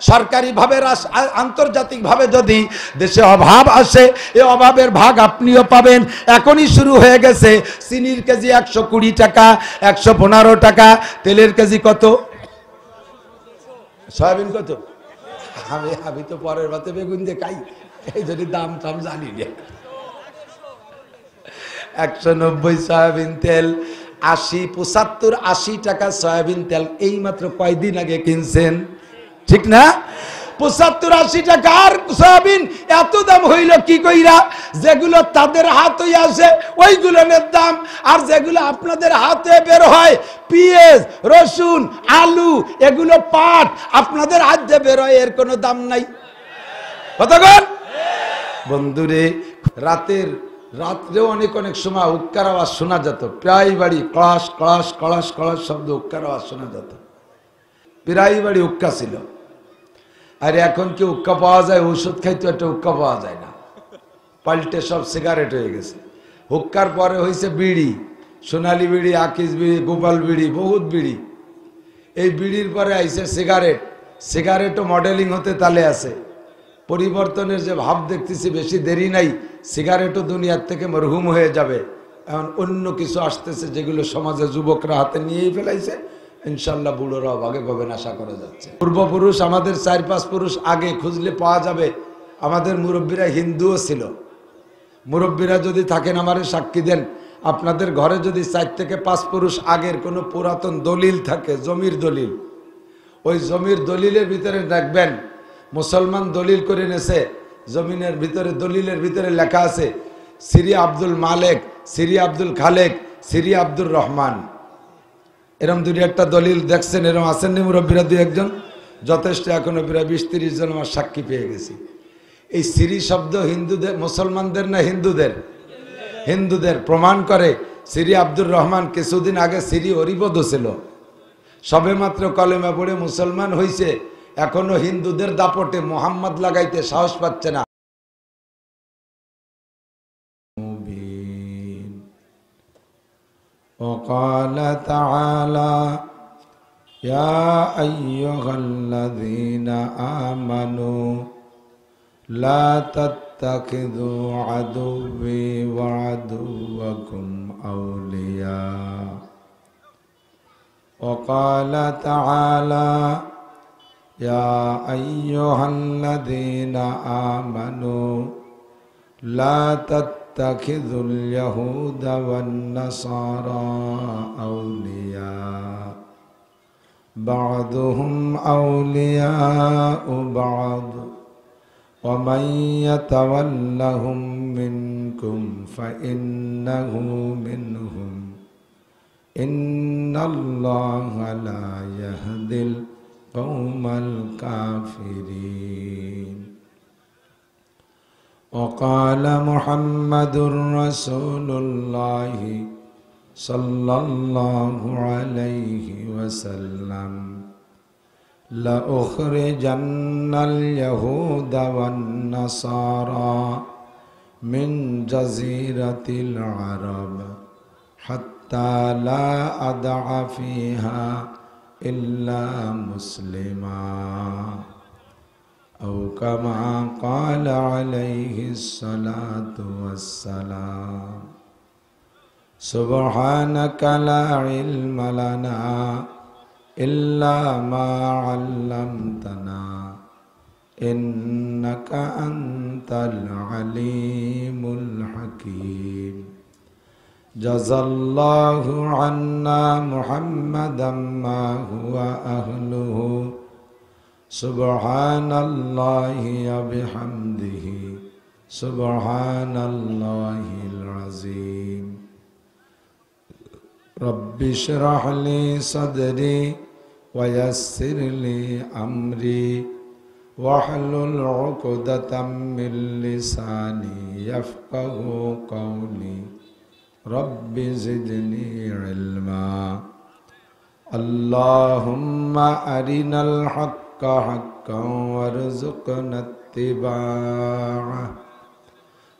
সরকারিভাবে আন্তর্জাতিকভাবে যদি দেশে অভাব আসে, এই অভাবের ভাগ আপনিও পাবেন। এখনই শুরু হয়ে গেছে। চিনির কেজি 120 টাকা, 115 টাকা। তেলের কেজি কত? সয়াবিন কত? আমি তো পরের ভাতে বেগুন দিয়ে খাই, এই যদি দাম টাম জানি না। 190 সয়াবিন তেল, 80, 75, 80 টাকা সয়াবিন তেল। এই মাত্র কয়দিন আগে কিনছেন, ঠিক না? 75-80 টাকার সয়াবিন এত দাম হইল কি কইরা? যেগুলো তাদের হাতে আসে ওইগুলোর দাম, আর যেগুলো আপনাদের হাতে বের হয়, পেঁয়াজ, রসুন, আলু, এগুলো পাট আপনাদের হাতে বের হয়, এর কোনো দাম নাই। কতক্ষণ বন্ধুরে, রাত্রেও অনেক সময় উক্কার আওয়াজ শোনা যেত। প্রায় বাড়ি ক্লাস ক্লাস ক্লাস ক্লাস শব্দ, উক্কার আওয়াজ শোনা যেত। প্রায় বাড়ি উক্কা ছিল। আর এখন কি উক্কা পাওয়া যায়? ওষুধ খাইতে একটা উক্কা পাওয়া যায় না, পাল্টে সব সিগারেট হয়ে গেছে। হুক্কার পরে হয়েছে বিড়ি, সোনালী বিড়ি, আকিস বিড়ি, গোপাল বিড়ি, বহুত বিড়ি। এই বিড়ির পরে আইছে সিগারেট। সিগারেটও মডেলিং হতে তালে আছে। পরিবর্তনের যে ভাব দেখতেছি, বেশি দেরি নাই, সিগারেটও দুনিয়ার থেকে মরহুম হয়ে যাবে। এখন অন্য কিছু আসতেছে যেগুলো সমাজে যুবকরা হাতে নিয়েই ফেলাইছে। ইনশাল্লাহ বুড়োরাও ভাগে পাবেন আশা করা যাচ্ছে। পূর্বপুরুষ আমাদের 4-5 পুরুষ আগে খুঁজলে পাওয়া যাবে। আমাদের মুরব্বীরা হিন্দুও ছিল। মুরব্বীরা যদি থাকেন আমারে সাক্ষী দেন, আপনাদের ঘরে যদি 4 থেকে 5 পুরুষ আগের কোনো পুরাতন দলিল থাকে, জমির দলিল, ওই জমির দলিলের ভিতরে দেখবেন মুসলমান দলিল করে নেছে। জমিনের ভিতরে, দলিলের ভিতরে লেখা আছে শ্রী আব্দুল মালেক, শ্রী আব্দুল খালেক, শ্রী আব্দুর রহমান। এরকম 2-1টা দলিল দেখছেন? এরকম আছেন নি মুরব্বীরা 2-1 জন? যথেষ্ট। এখনো প্রায় 20-30 জন আমার সাক্ষী পেয়ে গেছি। এই শ্রী শব্দ হিন্দুদের, মুসলমানদের না হিন্দুদের? হিন্দুদের। প্রমাণ করে শ্রী আব্দুর রহমান কিছুদিন আগে শ্রী হরিপদ ছিল, সবে মাত্র কলেমা পড়ে মুসলমান হয়েছে, এখনো হিন্দুদের দাপটে মোহাম্মদ লাগাইতে সাহস পাচ্ছে না। وقال تعالى يا أيها الذين آمنوا لا تتخذوا عدوي وعدوكم أولياء وقال تعالى يا أيها الذين آمنوا لا تتخذوا اليهود والنصارى أولياء بعضهم أولياء بعض ومن يتولهم منكم فإنه منهم إن الله لا يهدي القوم الكافرين وقال محمد رسول الله صلى الله عليه وسلم لأخرجن اليهود والنصارى من جزيرة العرب حتى لا أدع فيها إلا مسلما أو كما قال عليه الصلاة والسلام سبحانك لا علم لنا إلا ما علمتنا إنك أنت العليم الحكيم جزى الله عنا محمدا ما هو أهله سبحان الله وبحمده سبحان الله العظيم رب اشرح لي صدري ويسر لي أمري واحلل عقدة من لساني يفقه قولي رب زدني علما اللهم أرنا الحق حقا وارزقنا اتباعه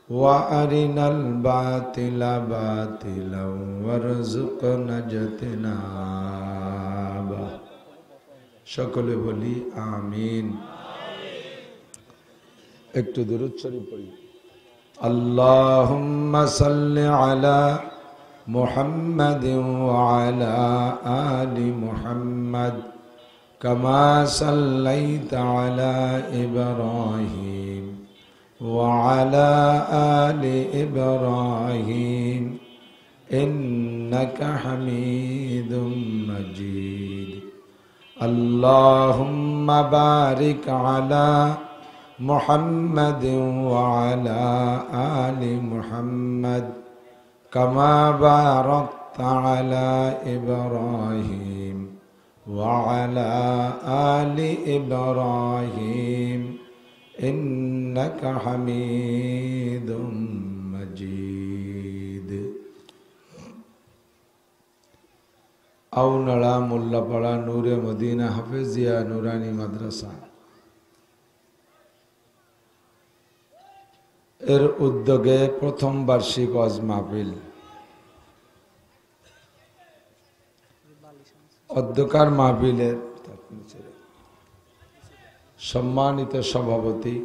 وأرنا الباطل باطلا وارزقنا اجتنابه সকলে বলি আমিন। একটু দুরূদ শরীফ পড়ি। আল্লাহুম্মা সাল্লি আলা মুহাম্মাদিন ওয়া আলা আলি মুহাম্মাদ কামা সাল্লাইতা আলা ইব্রাহিম ওয়া আলা আলি ইব্রাহিম ইন্নাকা হামিদুম মাজিদ। আল্লাহুম্মা বারিক আলা মুহাম্মাদিন ওয়া আলা আলি মুহাম্মাদ কামা বারাকতা আলা ইব্রাহিম ওয়া আলা আলি ইব্রাহিম ইন্নাকা হামিদুম মাজিদ। আউনাড়া মোল্লাপাড়া নূরে মদিনা হাফেজিয়া নুরানি মাদ্রাসা এর উদ্যোগে প্রথম বার্ষিক ওয়াজ মাহফিল, অধ্যকার মাহফিলের সম্মানিত সভাপতি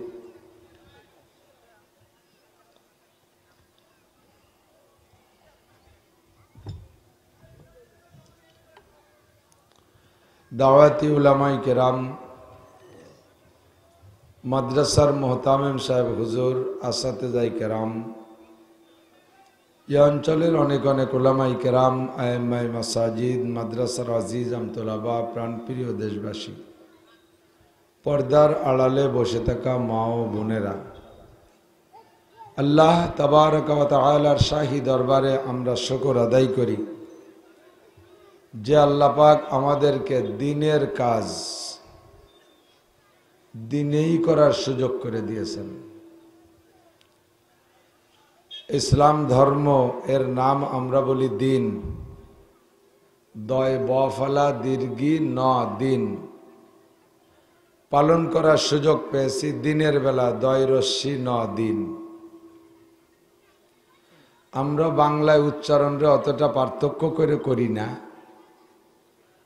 দাওয়াতি উলামায়ে কেরাম, মাদ্রাসার মোহতামিম সাহেব হুজুর, আসাতেজায়ে কেরাম, এই অঞ্চলের অনেক অনেক উলামায়ে কেরাম, আইম্মায়ে মাসাজিদ, মাদ্রাসার আজিজ আমতলাবা, প্রাণপ্রিয় দেশবাসী, পর্দার আড়ালে বসে থাকা মা ও বোনেরা, আল্লাহ তাবারক ওয়া তাআলার শাহী দরবারে আমরা শুকর আদায় করি যে আল্লাহ পাক আমাদেরকে দিনের কাজ দিনেই করার সুযোগ করে দিয়েছেন। ইসলাম ধর্ম এর নাম আমরা বলি দিন, দয় বফলা দীর্ঘি ন দিন, পালন করার সুযোগ পেয়েছি দিনের বেলা দয় রশ্মি ন দিন। আমরা বাংলায় উচ্চারণে অতটা পার্থক্য করে করি না,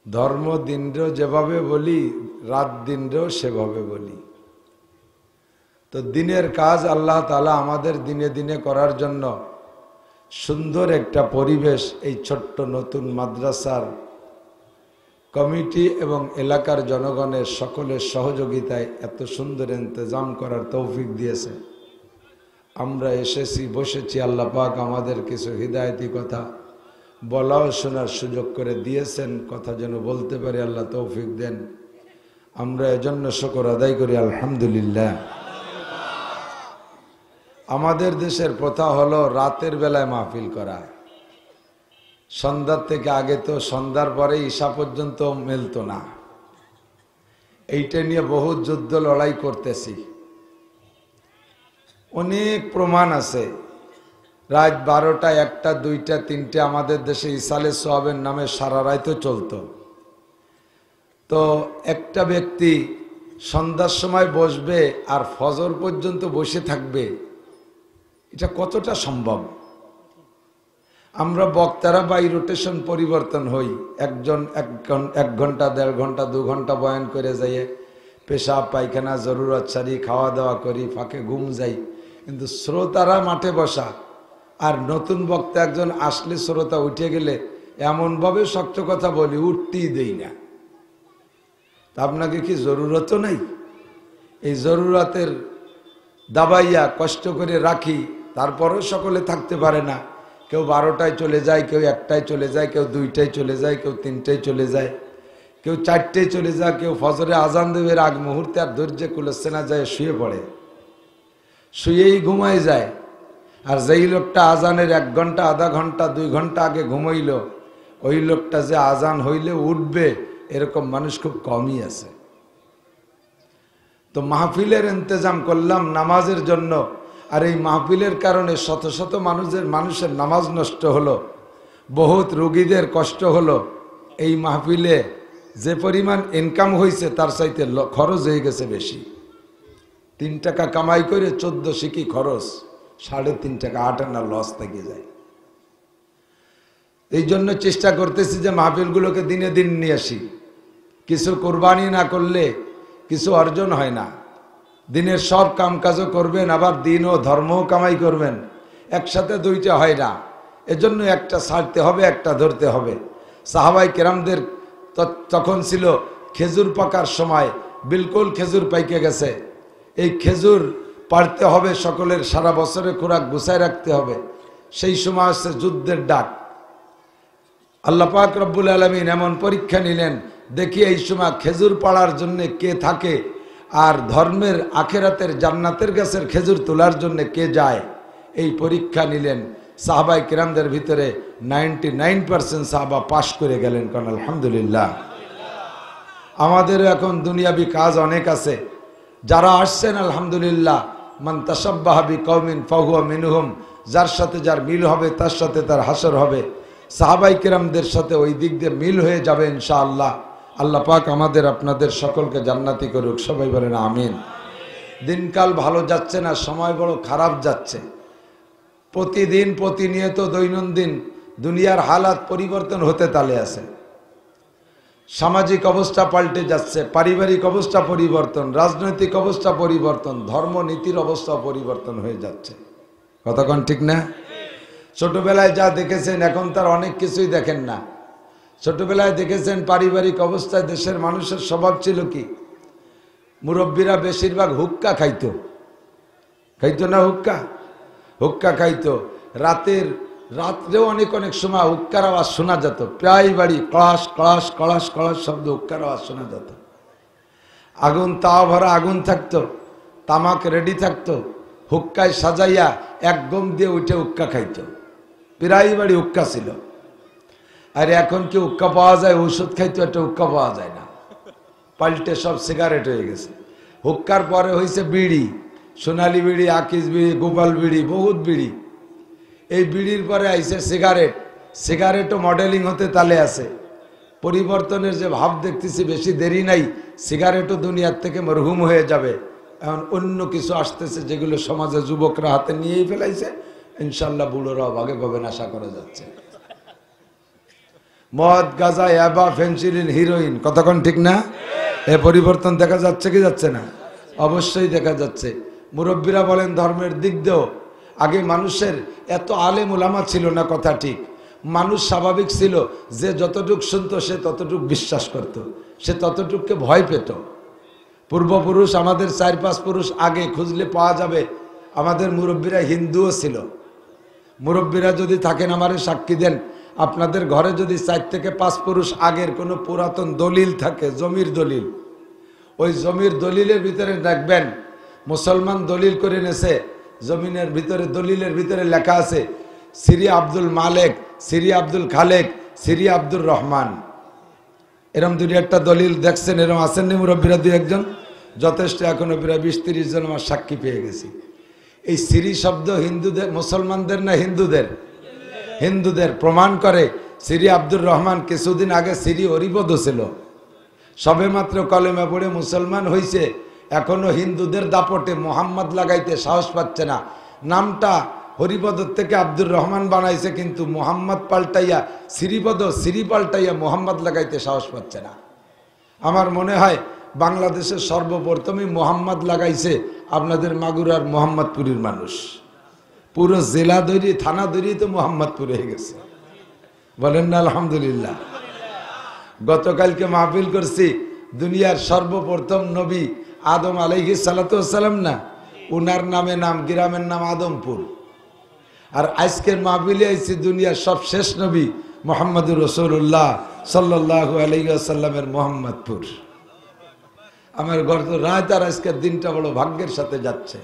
ধর্ম দিনরেও যেভাবে বলি রাত দিনরেও সেভাবে বলি। তো দিনের কাজ আল্লাহ তাআলা আমাদের দিনে দিনে করার জন্য সুন্দর একটা পরিবেশ এই ছোট্ট নতুন মাদ্রাসার কমিটি এবং এলাকার জনগণের সকলের সহযোগিতায় এত সুন্দর ইন্তজাম করার তৌফিক দিয়েছে। আমরা এসেছি, বসেছি, আল্লাহ পাক আমাদের কিছু হিদায়তি কথা বলা ও শোনার সুযোগ করে দিয়েছেন, কথা যেন বলতে পারি আল্লাহ তৌফিক দেন। আমরা এজন্য শুকর আদায় করি আলহামদুলিল্লাহ। আমাদের দেশের প্রথা হলো রাতের বেলায় মাহফিল করা, সন্ধ্যার থেকে আগে তো সন্ধ্যার পরে ঈশা পর্যন্ত মেলতো না। এইটা নিয়ে বহু যুদ্ধ লড়াই করতেছি, অনেক প্রমাণ আছে। রাত 12টা, 1টা, 2টা, 3টে আমাদের দেশে ইসালে সোহাবের নামে সারা রাইতে চলতো। তো একটা ব্যক্তি সন্ধ্যার সময় বসবে আর ফজর পর্যন্ত বসে থাকবে, এটা কতটা সম্ভব? আমরা বক্তারা বাই রোটেশন পরিবর্তন হই, একজন 1 ঘন্টা 1.5 ঘন্টা 2 ঘন্টা বয়ান করে যাইয়ে পেশাব পায়খানা জরুরত সারি খাওয়া দাওয়া করি, ফাঁকে ঘুম যাই, কিন্তু শ্রোতারা মাঠে বসা। আর নতুন বক্তা একজন আসলে শ্রোতা উঠে গেলে এমনভাবে শক্ত কথা বলি উঠতেই দেই না। তা আপনাকে কি জরুরতও নাই? এই জরুরতের দাবাইয়া কষ্ট করে রাখি, তারপরেও সকলে থাকতে পারে না। কেউ 12টায় চলে যায়, কেউ 1টায় চলে যায়, কেউ 2টায় চলে যায়, কেউ 3টায় চলে যায়, কেউ 4টায় চলে যায়, কেউ ফজরে আজান দেবের আগ মুহূর্তে আর ধৈর্য কুলাচ্ছে না, যায় শুয়ে পড়ে, শুয়েই ঘুমায় যায়। আর যেই লোকটা আজানের 1 ঘন্টা, আধা ঘন্টা, 2 ঘন্টা আগে ঘুমাইল, ওই লোকটা যে আজান হইলে উঠবে এরকম মানুষ খুব কমই আছে। তো মাহফিলের ইন্তজাম করলাম নামাজের জন্য, আর এই মাহফিলের কারণে শত শত মানুষের নামাজ নষ্ট হলো, বহুত রোগীদের কষ্ট হলো। এই মাহফিলে যে পরিমাণ ইনকাম হয়েছে তার চাইতে খরচ হয়ে গেছে বেশি। 3 টাকা কামাই করে 14 শিকি খরচ, 3.5 টাকা 8 আনা লস থেকে যায়। এই জন্য চেষ্টা করতেছি যে মাহফিলগুলোকে দিনে দিন নিয়ে আসি, কিছু কোরবানি না করলে কিছু অর্জন হয় না। দিনের সব কামকাজও করবেন, আবার দিন ও ধর্মও কামাই করবেন, একসাথে দুইটা হয় না। এজন্য একটা ছাড়তে হবে, একটা ধরতে হবে। সাহাবাই কেরামদের তখন ছিল খেজুর পাকার সময়, বিলকুল খেজুর পাইকে গেছে। এই খেজুর পাড়তে হবে, সকলের সারা বছরের খোরাক গুছায় রাখতে হবে। সেই সময় হচ্ছে যুদ্ধের ডাক। আল্লাহ পাক রব্বুল আলামিন এমন পরীক্ষা নিলেন, দেখি এই সময় খেজুর পাড়ার জন্য কে থাকে, আর ধর্মের আখেরাতের জান্নাতের গাছের খেজুর তোলার জন্য কে যায়। এই পরীক্ষা নিলেন। সাহাবাই কিরামদের ভিতরে 99% সাহাবা পাশ করে গেলেন। কারণ আলহামদুলিল্লাহ, আমাদের এখন দুনিয়াবি কাজ অনেক আছে। যারা আসছেন আলহামদুলিল্লাহ, মান তাশাব্বাহা বিকওমিন ফাহুয়া মিনহুম, যার সাথে যার মিল হবে তার সাথে তার হাসর হবে। সাহাবাই কিরামদের সাথে ওই দিক দিয়ে মিল হয়ে যাবে ইনশাআল্লাহ। আল্লাহ পাক আমাদের আপনাদের সকলকে জান্নাতি করুক, সবাই বলেন আমিন। দিনকাল ভালো যাচ্ছে না, সময় বড় খারাপ যাচ্ছে। প্রতিদিন প্রতিনিয়ত দৈনন্দিন দুনিয়ার হালাত পরিবর্তন হতে তালে আছে। সামাজিক অবস্থা পাল্টে যাচ্ছে, পারিবারিক অবস্থা পরিবর্তন, রাজনৈতিক অবস্থা পরিবর্তন, ধর্মনীতির অবস্থা পরিবর্তন হয়ে যাচ্ছে। কতক্ষণ ঠিক না? ছোটবেলায় যা দেখেছেন এখন তার অনেক কিছুই দেখেন না। ছোটবেলায় দেখেছেন পারিবারিক অবস্থায় দেশের মানুষের স্বভাব ছিল কি, মুরব্বীরা বেশিরভাগ হুক্কা খাইতো না, হুক্কা খাইতো। রাত্রেও অনেক সময় হুক্কার আওয়াজ শোনা যেত। প্রায় বাড়ি কলাস কলাস কলাস কলাস শব্দ, হুক্কার আওয়াজ শোনা যেত। আগুন, তাওয়া ভরা আগুন থাকতো, তামাক রেডি থাকতো, হুক্কায় সাজাইয়া এক গম দিয়ে উঠে হুক্কা খাইতো। প্রায় বাড়ি হুক্কা ছিল। আর এখন কি হুক্কা পাওয়া যায়? ঔষধ খাইতো, একটা হুক্কা পাওয়া যায় না, পাল্টে সব সিগারেট হয়ে গেছে। হুক্কার পরে হয়েছে বিড়ি, সোনালী বিড়ি, আকিস বিড়ি, গোপাল বিড়ি, বহুত বিড়ি। এই বিড়ির পরে আইছে সিগারেট। সিগারেটও মডেলিং হতে তালে আছে। পরিবর্তনের যে ভাব দেখতেছি, বেশি দেরি নাই, সিগারেটও দুনিয়ার থেকে মরহুম হয়ে যাবে। এখন অন্য কিছু আসতেছে যেগুলো সমাজে যুবকরা হাতে নিয়েই ফেলাইছে। ইনশাল্লাহ বুড়োরাও ভাগে পাবেন আশা করা যাচ্ছে। মদ, গাঁজা, ইয়াবা, ফেন্সিডিল, হিরোইন, কতক্ষণ ঠিক না? এ পরিবর্তন দেখা যাচ্ছে কি যাচ্ছে না? অবশ্যই দেখা যাচ্ছে। মুরব্বীরা বলেন ধর্মের দিক দিয়েও আগে মানুষের এত আলেম উলামা ছিল না, কথা ঠিক। মানুষ স্বাভাবিক ছিল, যে যতটুক শুনতো সে ততটুক বিশ্বাস করত, সে ততটুককে ভয় পেত। পূর্বপুরুষ, আমাদের 4-5 পুরুষ আগে খুঁজলে পাওয়া যাবে, আমাদের মুরব্বীরা হিন্দুও ছিল। মুরব্বীরা যদি থাকেন আমারে সাক্ষী দেন, আপনাদের ঘরে যদি 4 থেকে 5 পুরুষ আগের কোনো পুরাতন দলিল থাকে, জমির দলিল, ওই জমির দলিলের ভিতরে দেখবেন মুসলমান দলিল করে নেছে, জমিনের ভিতরে দলিলের ভিতরে লেখা আছে সিরি আব্দুল মালেক, সিরি আব্দুল খালেক, সিরি আব্দুর রহমান। এরম 2-1টা দলিল দেখছেন? এরম আসেননি মুরব্বীরা 2-1 জন? যথেষ্ট। এখনো প্রায় 20-30 জন আমার সাক্ষী পেয়ে গেছি। এই সিরি শব্দ হিন্দুদের, মুসলমানদের না হিন্দুদের? হিন্দুদের। প্রমাণ করে সিরি আব্দুর রহমান কিছুদিন আগে সিরি হরিপদ ছিল, সবে মাত্র কলেমা পড়ে মুসলমান হয়েছে, এখনো হিন্দুদের দাপটে মোহাম্মদ লাগাইতে সাহস পাচ্ছে না। নামটা হরিপদ থেকে আব্দুর রহমান বানাইছে, কিন্তু মোহাম্মদ পাল্টাইয়া শ্রীপদ, শ্রী পাল্টাইয়া মোহাম্মদ লাগাইতে সাহস পাচ্ছে না। আমার মনে হয় বাংলাদেশের সর্বপ্রথমই মোহাম্মদ লাগাইছে আপনাদের মাগুরার মোহাম্মদপুরের মানুষ। পুরো জেলা ধরি, থানা ধরি তো মোহাম্মদপুর হয়ে গেছে। বলেন না আলহামদুলিল্লাহ। গতকালকে মাহফিল করছি, দুনিয়ার সর্বপ্রথম নবী আদম আলাইহিস সালাতু ওয়াস সালাম না, উনার নামে নাম, গ্রামের নাম আদমপুর। আর আজকের মাহফিলে আইছি দুনিয়ার সবশেষ নবী মুহাম্মদুর রাসূলুল্লাহ সাল্লাল্লাহু আলাইহি ওয়াসাল্লামের মোহাম্মদপুর। আমার গত রাত আর আজকের দিনটা বড় ভাগ্যের সাথে যাচ্ছে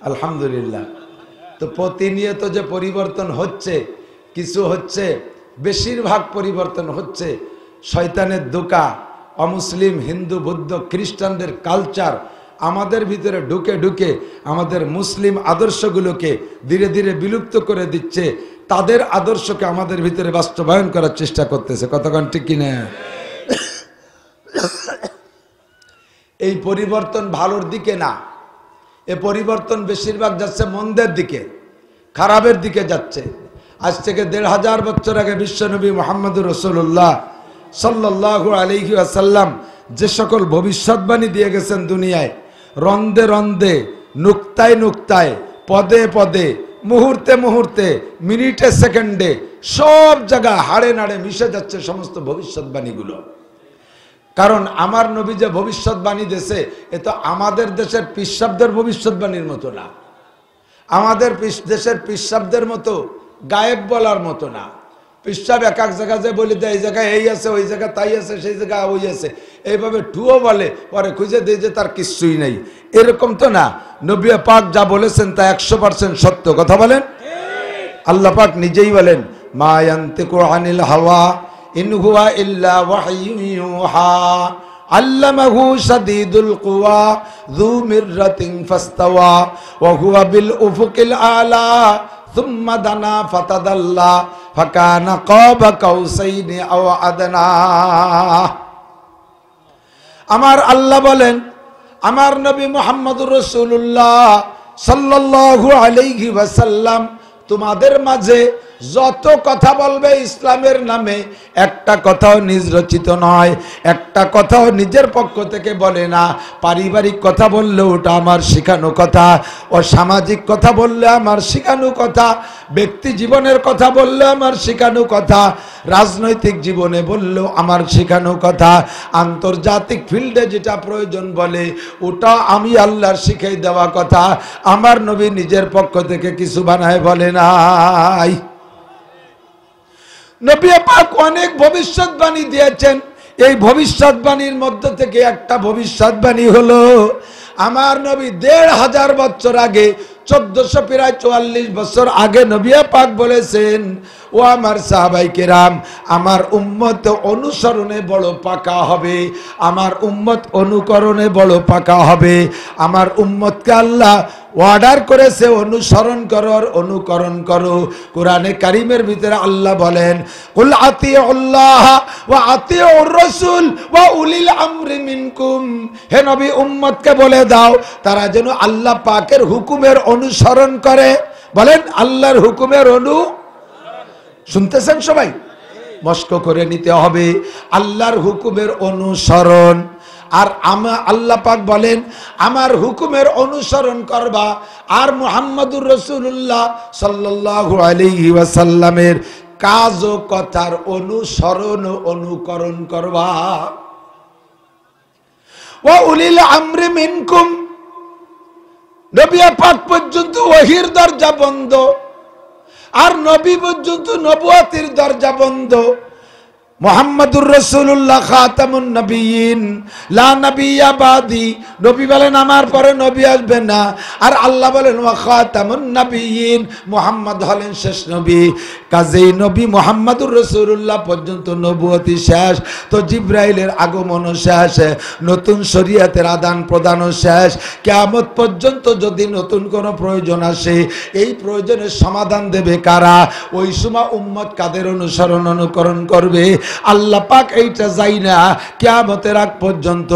আলহামদুলিল্লাহ। তো প্রতিনিয়ত যে পরিবর্তন হচ্ছে, কিছু হচ্ছে, বেশিরভাগ পরিবর্তন হচ্ছে শয়তানের ধোঁকা, অমুসলিম, হিন্দু, বৌদ্ধ, খ্রিস্টানদের কালচার আমাদের ভিতরে ঢুকে ঢুকে আমাদের মুসলিম আদর্শগুলোকে ধীরে ধীরে বিলুপ্ত করে দিচ্ছে। তাদের আদর্শকে আমাদের ভিতরে বাস্তবায়ন করার চেষ্টা করতেছে। কতক্ষণ ঠিক কিনা? এই পরিবর্তন ভালোর দিকে না, এ পরিবর্তন বেশিরভাগ যাচ্ছে মন্দের দিকে, খারাপের দিকে যাচ্ছে। আজ থেকে 1500 বছর আগে বিশ্বনবী মুহাম্মদুর রাসূলুল্লাহ সাল্লাল্লাহু আলাইহি ওয়াসাল্লাম যে সকল ভবিষ্যৎবাণী দিয়ে গেছেন দুনিয়ায়, রন্দে রন্দে, নুক্তায় নুক্তায়, পদে পদে, মুহূর্তে মুহূর্তে, মিনিটে সেকেন্ডে, সব জায়গায় হাড়ে নাড়ে মিশে যাচ্ছে সমস্ত ভবিষ্যৎবাণীগুলো। কারণ আমার নবী যে ভবিষ্যৎবাণী দেশে, এ তো আমাদের দেশের পিসাবদের ভবিষ্যৎবাণীর মতো না, আমাদের দেশের পিসাবদের মতো গায়েব বলার মতো না। পিসাব এক এক জায়গায় যে বলে দেয় এই জায়গায় এই আছে, ওই জায়গায় তাই আছে, সেই জায়গায় ওই আছে, এইভাবে টুও বলে, পরে খুঁজে দেয় যে তার কিচ্ছুই নেই, এরকম তো না। নবী পাক যা বলেছেন তা 100% সত্য। কথা বলেন। আল্লাহ পাক নিজেই বলেন, মা ইয়ান্তিকু আনিল হাওয়া ইন হুয়া ইল্লা ওয়াহয়ুন ইউহা আল্লামাহু শাদীদুল কুওয়া যু মিররাতিন ফাস্তাওয়া ওয়া হুয়া বিল উফুকিল আলা সুম্মা দানা ফাতাদাল্লা ফাকানা কাবা কাউসাইনি আও আদনা। আমার আল্লাহ বলেন, আমার নবী মুহাম্মদুর রাসূলুল্লাহ সাল্লাল্লাহু আলাইহি ওয়াসাল্লাম তোমাদের মাঝে যত কথা বলবে ইসলামের নামে, একটা কথাও নিজ রচিত নয়, একটা কথাও নিজের পক্ষ থেকে বলে না। পারিবারিক কথা বললে ওটা আমার শেখানো কথা, ও সামাজিক কথা বললে আমার শেখানো কথা, ব্যক্তি জীবনের কথা বললে আমার শেখানো কথা, রাজনৈতিক জীবনে বললেও আমার শেখানো কথা, আন্তর্জাতিক ফিল্ডে যেটা প্রয়োজন বলে ওটা আমি আল্লাহর শিখাই দেওয়া কথা। আমার নবী নিজের পক্ষ থেকে কিছু বানায় বলে নাই। নবী পাক অনেক ভবিষ্যৎবাণী দিয়েছেন। এই ভবিষ্যৎবাণীর মধ্যে থেকে একটা ভবিষ্যৎবাণী হলো, আমার নবী 1500 বছর আগে, 1400 প্রায় 44 বছর আগে নবী পাক বলেছেন, ও আমার সাহাবায়ে কেরাম, আমার উম্মত অনুসরণে বড় পাকা হবে, আমার উম্মত অনুকরণে বড় পাকা হবে। আমার উম্মতকে আল্লাহ অর্ডার করেছে অনুসরণ করো আর অনুকরণ করো। কোরআনে কারিমের ভিতরে আল্লাহ বলেন, কুল আতিউল্লাহ ওয়া আতিউর রাসূল ওয়া উলিল আমরি মিনকুম। হে নবী, উম্মতকে বলে দাও তারা যেন আল্লাহ পাকের হুকুমের অনুসরণ করে। বলেন আল্লাহর হুকুমের শুনতেছেন সবাই? মস্ক করে নিতে হবে আল্লাহর হুকুমের অনুসরণ। আর আল্লাহ পাক বলেন আমার হুকুমের অনুসরণ করবা, আর মুহাম্মদুর রাসূলুল্লাহ সাল্লাল্লাহু আলাইহি ওয়াসাল্লামের কাজ ও কথার অনুসরণ ও অনুকরণ করবা। ওয়া উলিল আমরি মিনকুম, নবী পাক পর্যন্ত ওহীর দরজা বন্ধ, আর নবী পর্যন্ত নবুয়তের দরজা বন্ধ। মুহাম্মাদুর রাসূলুল্লাহ খাতামুন নবিয়্যিন, লা নবিয়্যা বাদি, নবী বলেন আমার পরে নবী আসবে না। আর আল্লাহ বলেন ওয়া খাতামুন নবিয়্যিন, মুহাম্মদ হলেন শেষ নবী। কাজেই নবী মুহাম্মাদুর রাসূলুল্লাহ পর্যন্ত নবুয়তি শেষ, তো জিবরাইলের আগমনও শেষ, নতুন শরীয়তের আদান প্রদানও শেষ। কিয়ামত পর্যন্ত যদি নতুন কোনো প্রয়োজন আসে, এই প্রয়োজনের সমাধান দেবে কারা? ওই সময় উম্মত কাদের অনুসরণ অনুকরণ করবে? আল্লাহ পাক এইটা যাই না, কিয়ামতের আগ পর্যন্ত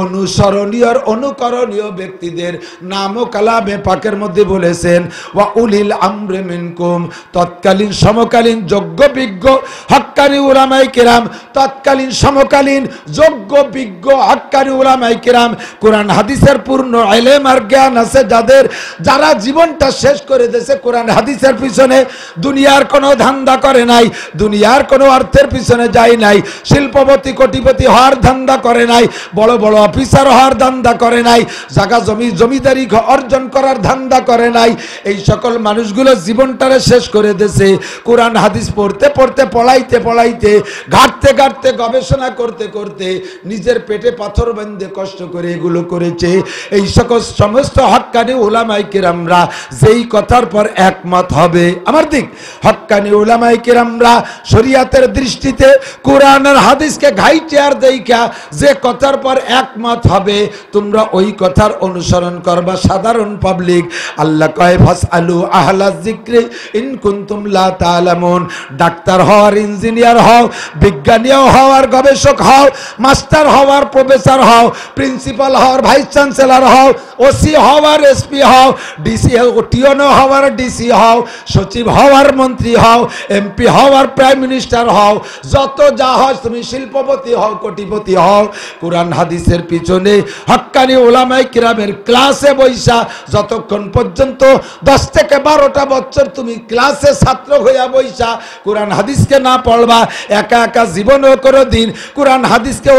অনুসরণীয় অনুকরণীয় ব্যক্তিদের নাম ও কালামে পাকের মধ্যে বলেছেন ওয়া উলিল আমরি মিনকুম, তৎকালীন সমকালীন যোগ্য বিজ্ঞ হক্কানি উলামায়ে কেরাম, তৎকালীন সমকালীন যোগ্য বিজ্ঞ হক্কানি উলামায়ে কেরাম, কোরআন হাদিসের পূর্ণ ইলম আর জ্ঞান আছে যাদের, যারা জীবনটা শেষ করে দিয়েছে কোরআন হাদিসের পিছনে, দুনিয়ার কোনো ধান্দা করে নাই, দুনিয়ার কোনো অর্থের পিছনে যায় নাই, শিল্পপতি কোটিপতি হওয়ার ধান্দা করে নাই, বড় বড় অফিসার হওয়ার ধান্দা করে নাই, জায়গা জমিদারি অর্জন করার ধান্দা করে নাই। এই সকল মানুষগুলো জীবনটারে শেষ করে দিয়েছে কোরআন হাদিস পড়তে পড়তে, পড়াইতে পড়াইতে, ঘাটতে ঘাটতে, গবেষণা করতে করতে, নিজের পেটে পাথর বেঁধে কষ্ট করে এগুলো করেছে। এই সকল সমস্ত হক্কানি উলামায়ে কেরামরা যেই কথার পর একমত হবে, আমার দিক হক্কানি উলামায়ে কেরামরা শরীয়তের দৃষ্টিতে কোরআন আর হাদিসকে ঘাইটে আর দেইখা যে কথার পর একমত হবে, তোমরা ওই কথার অনুসরণ করবা। সাধারণ পাবলিক, আল্লাহ কয় ফাসআলু আহলা যিকরি ইন কুনতুম লা তা'লামুন। ডাক্তার হও, ইঞ্জিনিয়ার হও, বিজ্ঞানী হও আর গবেষক হও, মাস্টার হও আর প্রফেসর হও, প্রিন্সিপাল হও আর ভাইস চ্যান্সেলর হও, ওসি হও আর এসপি হও, ডিসি টিওনো হও আর ডিসি হও, সচিব হও আর মন্ত্রী হও, এমপি হও আর প্রাইম মিনিস্টার হও, যত যা হয় তুমি শিল্পপতি হও, কোটিপতি হও, কোরআন হাদিসের পিছনে হক্কানি ওলামায়ে কিরামের ক্লাসে বইসা যতক্ষণ পর্যন্ত 10 থেকে 12টা বছর তুমি ক্লাসে ছাত্র হইয়া বইসা কোরআন হাদিসকে না পড়বা, একা একা জীবনও করে দিন কোরআন হাদিসকে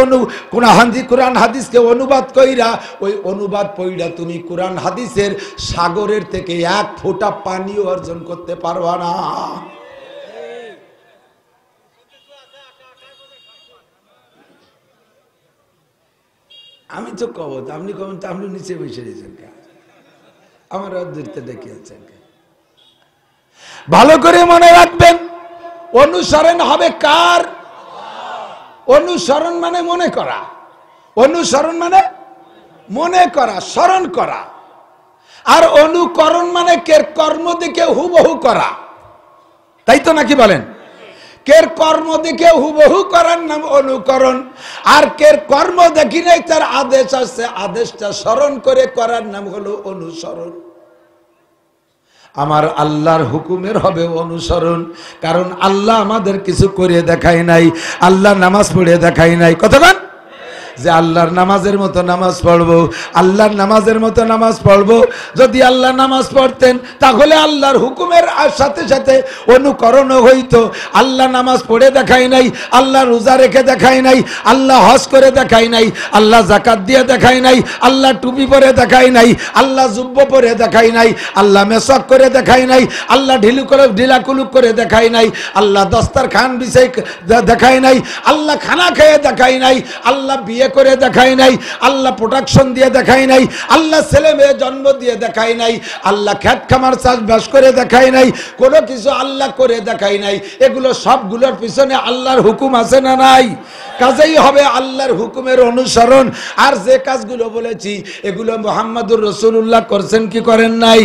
অনুবাদ কইরা ওই অনুবাদ পড়া তুমি কোরআন হাদিসের সাগরের থেকে 1 ফোঁটা পানিও অর্জন করতে পারবা না। আমি তো কব, আপনি কবেন তো আপনি নিচে বসে রয়েছেন, আমার অদূরতে দেখিয়েছেন। ভালো করে মনে রাখবেন, অনুসরণ হবে কার? অনুসরণ মানে মনে করা, অনুসরণ মানে মনে করা, স্মরণ করা। আর অনুকরণ মানে কের কর্ম দেখে হুবহু করা, তাই তো নাকি বলেন? কের কর্ম দেখে হুবহু করার নাম অনুকরণ, আর কের কর্ম দেখি নাই তার আদেশ আছে, আদেশটা স্মরণ করে করার নাম হলো অনুসরণ। আমার আল্লাহর হুকুমের হবে অনুসরণ, কারণ আল্লাহ আমাদের কিছু করে দেখায় নাই, আল্লাহ নামাজ পড়ে দেখায় নাই। কতক্ষণ যে আল্লাহর নামাজের মতো নামাজ পড়বো, আল্লাহর নামাজের মতো নামাজ পড়বো। যদি আল্লাহ নামাজ পড়তেন তাহলে আল্লাহর হুকুমের সাথে সাথে অনুকরণও হইতো। আল্লাহ নামাজ পড়ে দেখায় নাই, আল্লাহ রোজা রেখে দেখায় নাই, আল্লাহ হজ করে দেখায় নাই, আল্লাহ যাকাত দিয়ে দেখায় নাই, আল্লাহ টুপি পরে দেখায় নাই, আল্লাহ জুব্ব পরে দেখায় নাই, আল্লাহ মেসক করে দেখায় নাই, আল্লাহ ঢিলাকুলুক করে দেখায় নাই, আল্লাহ দস্তারখান বিছাই দেখায় নাই, আল্লাহ খানা খেয়ে দেখায় নাই, আল্লাহ বিয়ে করে দেখায় নাই, আল্লাহ প্রোটেকশন দিয়ে দেখায় নাই, আল্লাহ ছেলে মেয়ে জন্ম দিয়ে দেখায় নাই, আল্লাহ খেত খামার চাষবাস করে দেখায় নাই, কোনো কিছু আল্লাহ করে দেখায় নাই। এগুলো সবগুলোর পিছনে আল্লাহর হুকুম আছে না নাই? কাজেই হবে আল্লাহর হুকুমের অনুসরণ। আর যে কাজগুলো বলেছি এগুলো মুহাম্মদুর রাসূলুল্লাহ করছেন কি করেন নাই?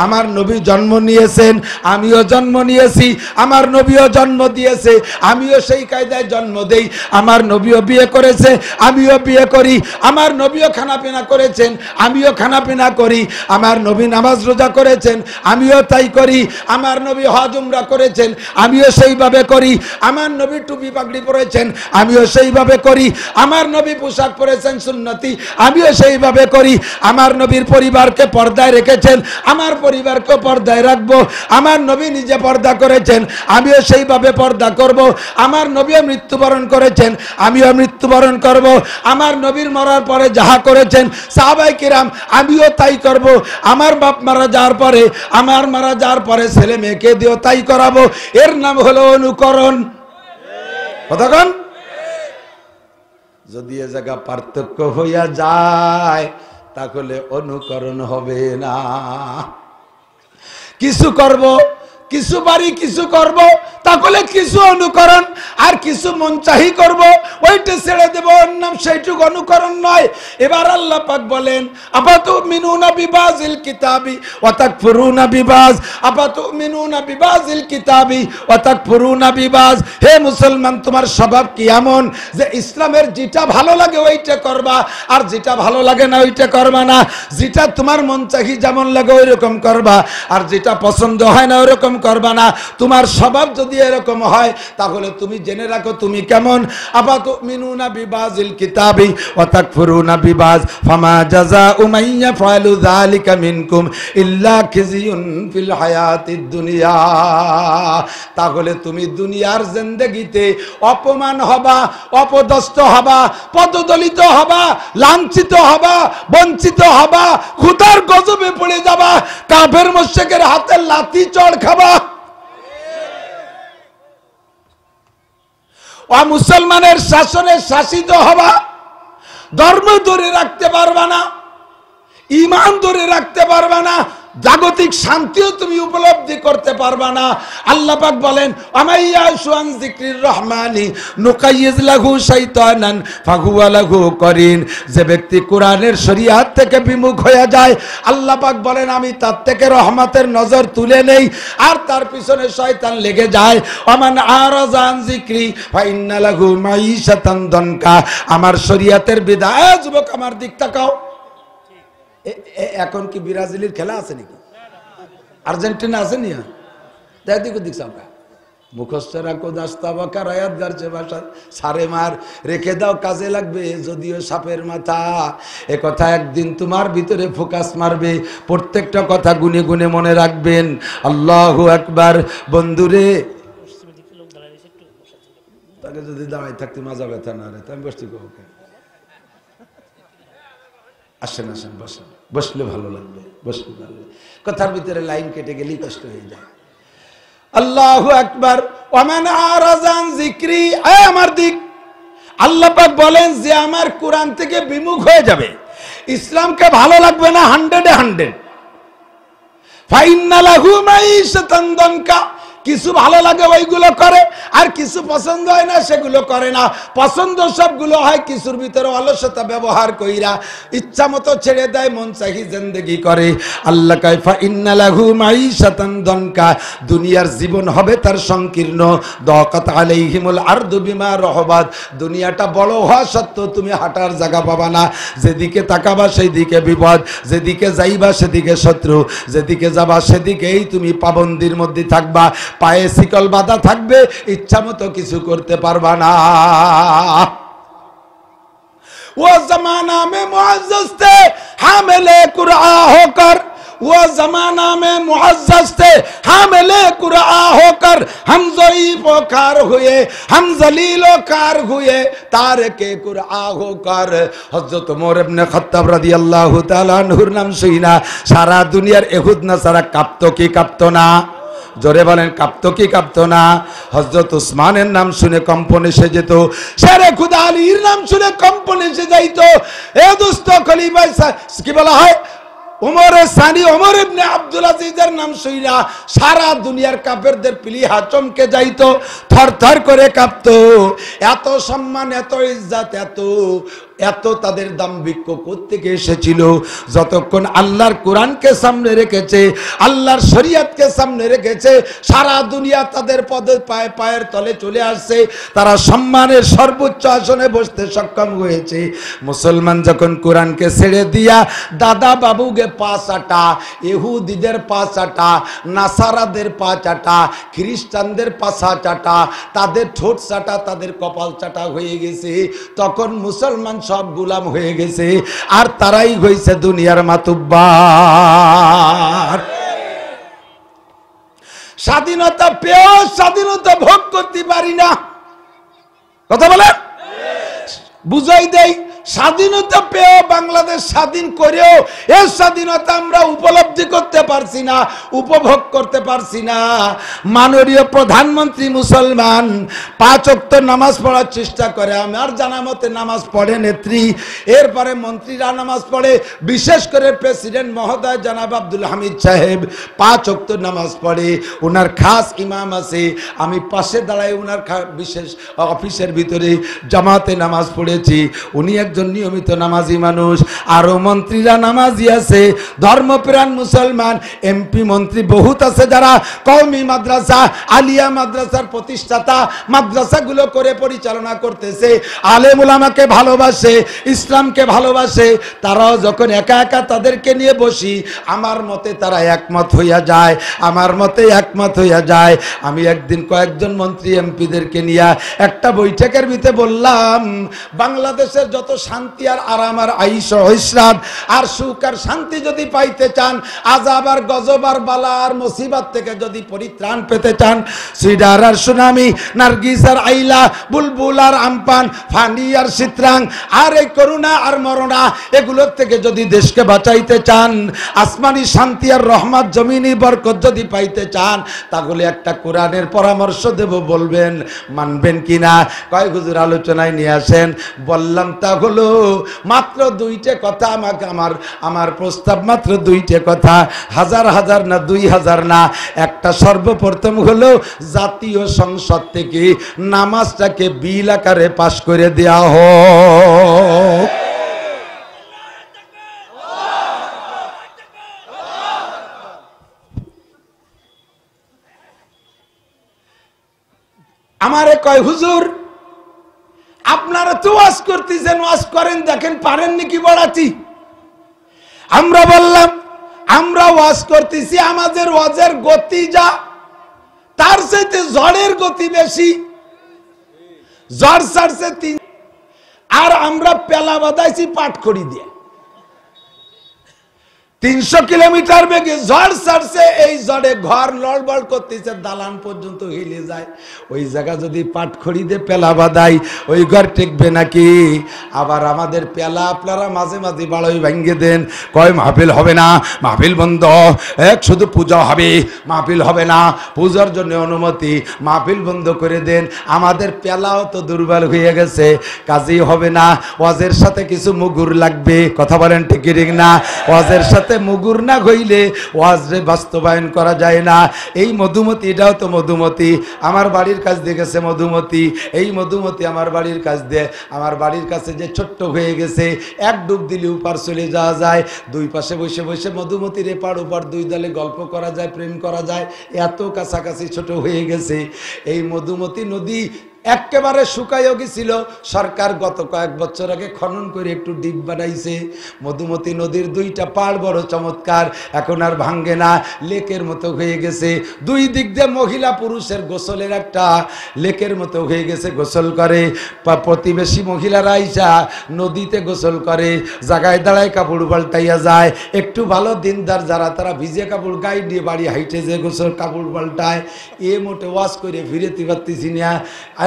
আমার নবী জন্ম নিয়েছেন, আমিও জন্ম নিয়েছি, আমার নবীও জন্ম দিয়েছে, আমিও সেই কায়দায় জন্ম দেই। আমার নবীও বিয়ে করেছে, আমিও বিয়ে করি, আমার নবীও খানাপিনা করেছেন, আমিও খানাপিনা করি, আমার নবী নামাজ রোজা করেছেন, আমিও তাই করি, আমার নবী হজ উমরা করেছেন, আমিও সেইভাবে করি, আমার নবী টুপি পাগড়ি পরেছেন, আমিও সেইভাবে করি, আমার নবী পোশাক পরেছেন সুন্নতি, আমিও সেইভাবে করি, আমার নবীর পরিবারকে পর্দায় রেখেছেন, আমার পরিবারকে পর্দায় রাখবো, আমার নবী নিজে পর্দা করেছেন, আমিও সেইভাবে পর্দা করব, আমার নবীও মৃত্যুবরণ করেছেন, আমিও মৃত্যুবরণ করব, আমার নবীর মরার পরে যাহা করেছেন সাহাবায়ে কিরাম আমিও তাই করব, আমার বাপ মারা যাওয়ার পরে, আমার মারা যাওয়ার পরে ছেলে মেয়েকে দিও তাই করাবো। এর নাম হলো অনুকরণ। কতক্ষণ? যদি এ জায়গা পার্থক্য হইয়া যায় তাহলে অনুকরণ হবে না। কিছু করব, কিছু বাড়ি কিছু করব, তাহলে কিছু অনুকরণ, আর কিছু মন চাহি করব ওইটা ছেড়ে দেব, ওর নাম সেইটুকু অনুকরণ নয়। এবার আল্লাহ পাক বলেন আফাতুমিনুনা বিবাযিল কিতাবি ওয়া তাকফুরুনা বিবায, আফাতুমিনুনা বিবাযিল কিতাবি ওয়া তাকফুরুনা বিবায। হে মুসলমান, তোমার স্বভাব কি এমন যে ইসলামের যেটা ভালো লাগে ওইটা করবা, আর যেটা ভালো লাগে না ওইটা করবা না? যেটা তোমার মন চাহি যেমন লাগে ওই রকম করবা, আর যেটা পছন্দ হয় না ওরকম করবা না। তোমার স্বভাব যদি এরকম হয় তাহলে তুমি জেনে রাখো তুমি কেমন। আফাতুমিনুনা বিবাযিল কিতাবি ওয়া তাকফুরুনা বিবায ফামা জাযাউ মান ইয়াফআলু যালিকা মিনকুম ইল্লা খিজিয়ুন ফিল হায়াতিদ দুনিয়া। তাহলে তুমি দুনিয়ার জিন্দেগিতে অপমান হবা, অপদস্থ হবা, পদদলিত হবা, লাঞ্ছিত হবা, বঞ্চিত হবা, ক্ষুধার গজবে পড়ে যাবা, কাফের মুশরিকের হাতে লাথি চড় খাবা, মুসলমানের শাসনে শাসিত হবা, ধর্ম ধরে রাখতে পারবা না, ঈমান ধরে রাখতে পারবা না, জাগতিক শান্তিও তুমি উপলব্ধি করতে পারবা না। আল্লাহ পাক বলেন আমাইয়াশু আন যিকরির রহমানি নুকাইয়িজ লাহু শাইতানান ফাহুয়া লাহু করিন। যে ব্যক্তি কোরআনের শরীয়ত থেকে বিমুখ হয়ে যায়, আল্লাহ পাক বলেন আমি তার থেকে রহমতের নজর তুলে নেই, আর তার পিছনে শয়তান লেগে যায়। ওমান আরাযা আন যিকরি ফাইন্না লাহু মাঈশাতান দনকা। আমার শরীয়তের বিধান, যুবক আমার দিক তাকাও। এখন কি ব্রাজিলের খেলা আছে নাকি? আর্জেন্টিনা আছে নি? দেখো দেখছো আমরা মুখস্থ রাখো দাস্তাবাকা রায়াত গারছে ভাষা সারে মার রেখে দাও, কাজে লাগবে যদিও সাপের মাথা। এ কথা একদিন তোমার ভিতরে ফোকাস মারবে। প্রত্যেকটা কথা গুনে গুনে মনে রাখবেন। আল্লাহু আকবার। বন্ধুরে, তাকে যদি দাঁড়াই থাকতে মাজা ব্যথা না রে, আমি বসতে কাউকে আসেন আসেন বসেন, বসলে ভালো লাগবে, বসলে ভালো লাগবে। কথার ভিতরে লাইন কেটে গেলেই কষ্ট হয়ে যায়। আল্লাহু আকবার। ওয়ামান আরাযা আন যিকরি, আমার দিক। আল্লাহ পাক বলেন যে আমার কোরআন থেকে বিমুখ হয়ে যাবে, ইসলামকে ভালো লাগবে না 100 ফাইন্না লাহু মাঈশাতান দনকা। কিছু ভালো লাগে ওইগুলো করে, আর কিছু পছন্দ হয় না সেগুলো করে না। পছন্দ সবগুলো হয় কিছুর ভিতরে অলসতা ব্যবহার কইরা ইচ্ছা মতো ছেড়ে দেয়, মন চাহি জিন্দেগি করে। আল্লাহ কয় ফাইন্না লাহু মাঈশাতান দনকা। দুনিয়ার জীবন হবে তার সংকীর্ণ। দাকাত আলাইহিমুল আরদু বিমা রহবাত। দুনিয়াটা বড় হওয়া সত্ত্বেও তুমি হাঁটার জায়গা পাবা না। যেদিকে তাকাবা সেই দিকে বিপদ, যেদিকে যাইবা সেদিকে শত্রু, যেদিকে যাবা সেদিকেই তুমি পাবন্দির মধ্যে থাকবা। পায়ে শিকল বাঁধা থাকবে, ইচ্ছা মতো কিছু করতে পারবা না। ও জমানা মে মুআজ্জাজ थे হামিলে কুরআন होकर, वो जमाना में मुअज़्ज़ज़ थे हामिले कुरआन होकर। हम ज़ईफ़ व कार हुए, हम ज़लील व कार हुए, तारिके कुरआन होकर। हज़रत उमर इब्ने खत्ताब রাদিয়াল্লাহু তাআলা আনহুর নাম শুইনা সারা দুনিয়ার ইহুদ নাসারা কাঁপতো কি কাঁপতো না? জোরে বলেন, কাঁপতো কি কাঁপতো না? হযরত উসমানের নাম শুনে কম্পন এসে যেত, শেরে খুদা আলীর নাম শুনে কম্পন এসে যাইত। এ দোস্ত খলিফা কি বলা হয়, উমর সানি উমর ইবনে আব্দুল আজিজের নাম শুইনা সারা দুনিয়ার কাফেরদের প্লিহা চমকে যাইতো, থরথর করে কাঁপতো। এত সম্মান, এত ইজ্জত, এত তাদের দাম্ভিক্য কোত্থেকে এসেছিল? যতক্ষণ আল্লাহর কোরআনকে সামনে রেখেছে, আল্লাহর শরীয়তকে সামনে রেখেছে, সারা দুনিয়া তাদের পদে পায়ের তলে চলে আসছে। তারা সম্মানের সর্বোচ্চ আসনে বসতে সক্ষম হয়েছে। মুসলমান যখন কোরআনকে ছেড়ে দিয়া দাদা বাবুকে পা চাটা, ইহুদিদের পা চাটা, নাসারাদের পা চাটা, খ্রিস্টানদের পাছা চাটা, তাদের ঠোঁট চাটা, তাদের কপাল চাটা হয়ে গেছে, তখন মুসলমান সব গোলাম হয়ে গেছে, আর তারাই হয়েছে দুনিয়ার মাতুব্বার। স্বাধীনতা পেয়েও স্বাধীনতা ভোগ করতে পারি না। কথা বলে বুঝাই দেই, স্বাধীনতা পেয়েও বাংলাদেশ স্বাধীন করেও এর স্বাধীনতা আমরা উপলব্ধি করতে পারছি না, উপভোগ করতে পারছি না। মাননীয় প্রধানমন্ত্রী মুসলমান, 5 ওয়াক্ত নামাজ পড়ার চেষ্টা করে, আমার জানা মতে নামাজ পড়ে নেত্রী, এরপরে মন্ত্রীরা নামাজ পড়ে, বিশেষ করে প্রেসিডেন্ট মহোদয় জনাব আব্দুল হামিদ সাহেব 5 ওয়াক্ত নামাজ পড়ে। ওনার খাস ইমাম আছে, আমি পাশে দাঁড়াই ওনার বিশেষ অফিসের ভিতরে জামাতে নামাজ পড়েছি। উনি একজন নিয়মিত নামাজি মানুষ, আরো মন্ত্রীরা নামাজি আছে, ধর্মপ্রাণ মুসলমান, এমপি মন্ত্রী বহুত আছে যারা কওমি মাদ্রাসা, আলিয়া মাদ্রাসার প্রতিষ্ঠাতা, মাদ্রাসাগুলো করে পরিচালনা করতেছে, আলেম উলামাকে ভালোবাসে, ইসলামকে ভালোবাসে। তারাও যখন একা একা তাদেরকে নিয়ে বসি, আমার মতে তারা একমত হইয়া যায়, আমার মতে একমত হইয়া যায়। আমি একদিন কয়েকজন মন্ত্রী এমপিদেরকে নিয়ে একটা বৈঠকের ভিতরে বললাম, বাংলাদেশের যত শান্তি আর আরাম আর আইশ ঐশরাত আর সুখ আর শান্তি যদি পাইতে চান, আযাব আর গজব আর বালা আর মুসিবত থেকে যদি পরিত্রাণ পেতে চান, সিডার আর সুনামি, নার্গিস আর আইলা, বুলবুল আর আমপান, ফানি আর চিত্রাং আর এই করুণা আর মরণা, এগুলোর থেকে যদি দেশকে বাঁচাইতে চান, আসমানি শান্তি আর রহমত, জমিনি বরকত যদি পাইতে চান, তাহলে একটা কোরআনের পরামর্শ দেব, বলবেন মানবেন কিনা? কয় হুজুর আলোচনায় নিয়ে আসেন। বললাম তাহলে হলো মাত্র দুইটা কথা, আমাকে আমার প্রস্তাব মাত্র দুইটা কথা, হাজার হাজার না 2000 না। একটা সর্বপ্রথম হলো জাতীয় সংসদ থেকে নামাজটাকে বিল আকারে পাশ করে দেয়া হোক। আমারে কয় হুজুর আপনারা তো ওয়াজ করতেছেন, ওয়াজ করেন, দেখেন পারেন নাকি বাড়াতি। আমরা বললাম আমরা ওয়াজ করতেছি, আমাদের ওয়াজের গতি যা তার চাইতে ঝড়ের গতি বেশি, ঝড় ছাড়ছে 3, আর আমরা পেলা বাঁধাইছি পাটখড়ি দিয়ে 300 কিলোমিটার বেগে ঝড় ছাড়ছে। এই ঝড়ে ঘর লড়বড় করতেছে, দালান পর্যন্ত হিলে যায়। ওই জায়গা যদি পাটখড়ি দিয়ে পেলা বাঁধাই ওই ঘর টিকবে নাকি? আবার আমাদের পেলা আপনারা মাঝে মাঝে বাড়াই ভাঙ্গে দেন, কয় মাহফিল হবে না, মাহফিল বন্ধ, এক শুধু পূজা হবে, মাহফিল হবে না, পূজার জন্য অনুমতি, মাহফিল বন্ধ করে দেন। আমাদের পেলাও তো দুর্বল হয়ে গেছে, কাজেই হবে না। ওয়াজের সাথে কিছু মুগুর লাগবে, কথা বলেন ঠিক ঠিক না? ওয়াজের সাথে মুগুর না হইলে ওয়াজরে বাস্তবায়ন করা যায় না। এই মধুমতি, এটাও তো মধুমতি, আমার বাড়ির কাছ দিয়ে গেছে মধুমতি। এই মধুমতি আমার বাড়ির কাছ দিয়ে, আমার বাড়ির কাছে যে ছোট্ট হয়ে গেছে, এক ডুব দিলে উপার চলে যাওয়া যায়। দুই পাশে বসে বসে মধুমতির এপার ওপার দুই দলে গল্প করা যায়, প্রেম করা যায়, এত কাছাকাছি ছোট হয়ে গেছে। এই মধুমতি নদী একেবারে শুকাইও গেছিল, সরকার গত কয়েক বছর আগে খনন করে একটু ডিপ বানাইছে। মধুমতি নদীর দুইটা পাড় বড় চমৎকার, এখন আর ভাঙ্গে না, লেকের মতো হয়ে গেছে। দুই দিক দিয়ে মহিলা পুরুষের গোসলের একটা লেকের মতো হয়ে গেছে, গোসল করে। প্রতিবেশী মহিলারা আইসা নদীতে গোসল করে, জায়গায় দাঁড়ায় কাপড় পাল্টাইয়া যায়। একটু ভালো দিনদার যারা, তারা ভিজে কাপড় গায়ে দিয়ে বাড়ি হাইটে যে গোসল কাপড় পাল্টায়। এ মোটে ওয়াশ করে ফিরেতে পারতেছি না,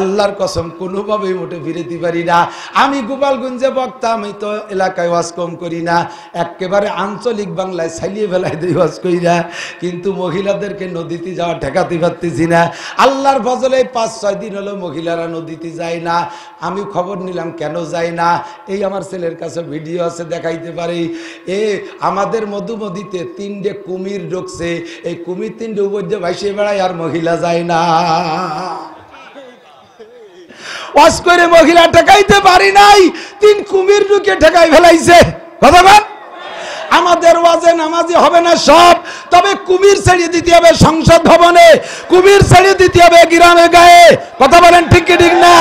আল্লাহর কসম কোনোভাবেই মোটে ফিরেতে পারি না। আমি গোপালগঞ্জে বক্তা, আমি তো এলাকায় ওয়াজ কম করি না, একেবারে আঞ্চলিক বাংলায় ছাইলিয়ে ফেলাই দিই ওয়াজ করি না, কিন্তু মহিলাদেরকে নদীতে যাওয়া ঠেকাতে পারতেছি না। আল্লাহর ফজলে 5-6 দিন হলো মহিলারা নদীতে যায় না। আমি খবর নিলাম কেন যায় না, এই আমার ছেলের কাছে ভিডিও আছে, দেখাইতে পারি। আমাদের মধুমতিতে 3টে কুমির ঢুকছে, এই কুমির 3টে উপর দিয়ে ভাসিয়ে বেড়ায়, আর মহিলা যায় না। ওয়াজ করে মহিলা ঠেকাইতে পারি নাই, 3 কুমির ঢুকে ঠেকাই ফেলাইছে। কথা বল, আমাদের ওয়াজে নামাজি হবে না সব, তবে কুমির ছেড়ে দিতে হবে সংসদ ভবনে, কুমির ছেড়ে দিতে হবে গ্রামে গায়ে। কথা বলেন ঠিক কি ঠিক না?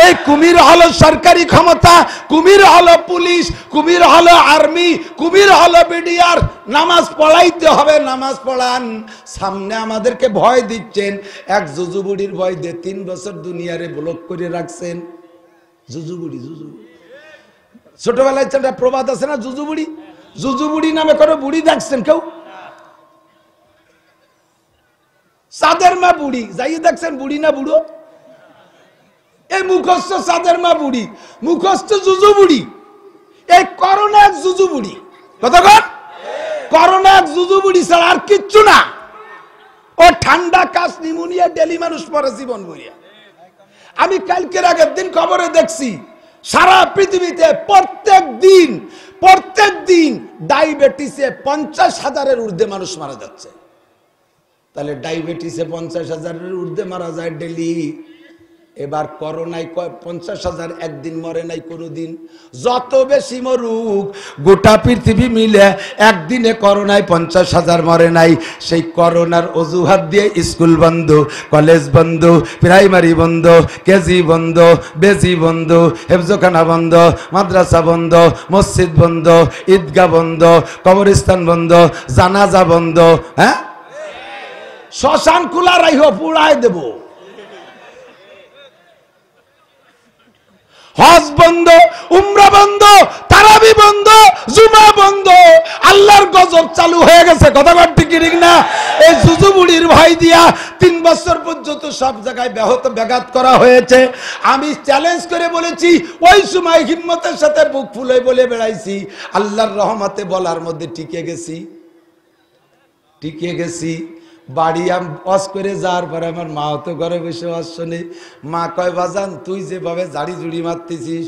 এই কুমির হলো সরকারি ক্ষমতা, কুমির হলো পুলিশ, কুমির হলো আর্মি, কুমির হলো বিডিআর। নামাজ পড়াইতে হবে, নামাজ পড়ান। সামনে আমাদেরকে ভয় দিচ্ছেন, এক জুজুবুড়ির ভয় দিয়ে 3 বছর দুনিয়ারে ব্লক করে রাখছেন। জুজুবুড়ি, ছোটবেলায় একটা প্রবাদ আছে না, জুজুবুড়ি। জুজুবুড়ি নামে কোনো বুড়ি দেখছেন কেউ? চাঁদের মা বুড়ি, যাই দেখছেন বুড়ি না বুড়ো? এই মুখস্থ চাঁদের মা বুড়ি, মুখস্থ জুজু বুড়ি। এই করোনা এক জুজু বুড়ি, কতক্ষণ? করোনা এক জুজু বুড়ি ছাড়া আর কিচ্ছু না। ও ঠান্ডা কাশ নিউমোনিয়া ডেলি মানুষ পরে জীবন বইয়া। আমি কালকের আগের দিন খবরে দেখছি, সারা পৃথিবীতে প্রত্যেক দিন ডায়াবেটিসে 50,000-এর ঊর্ধ্বে মানুষ মারা যাচ্ছে। তাহলে ডায়াবেটিসে 50,000-এর ঊর্ধ্বে মারা যায় ডেলি। এবার করোনায় 50,000 একদিন মরে নাই কোনোদিন। যত বেশি মরুক, গোটা পৃথিবী মিলে একদিনে করোনায় 50,000 মরে নাই। সেই করোনার অজুহাত দিয়ে স্কুল বন্ধ, কলেজ বন্ধ, প্রাইমারি বন্ধ, কেজি বন্ধ, বেজি বন্ধ, হেফজখানা বন্ধ, মাদ্রাসা বন্ধ, মসজিদ বন্ধ, ঈদগাহ বন্ধ, কবরস্থান বন্ধ, জানাজা বন্ধ। হ্যাঁ, শ্মশান খোলা রাইহ, পুড়ায় দেব। হজ বন্ধ, উমরা বন্ধ, তারাবি বন্ধ, জুমা বন্ধ। আল্লাহর গজব চালু হয়ে গেছে। কথা বল ঠিক ঠিক না? এই জুজু বুড়ির ভয় দিয়া 3 বছর পর্যন্ত সব জায়গায় ব্যাঘাত করা হয়েছে। আমি চ্যালেঞ্জ করে বলেছি, ওই সময় হিম্মতের সাথে বুক ফুলে বলে বেড়াইছি, আল্লাহর রহমতে বলার মধ্যে টিকে গেছি। বাড়ি আমি ওয়াজ করে যাওয়ার পরে আমার মাও তো ঘরে বসে ওয়াজ শোনে। মা কয়, বাজান তুই যেভাবে জাড়ি জুড়ি মারতেছিস,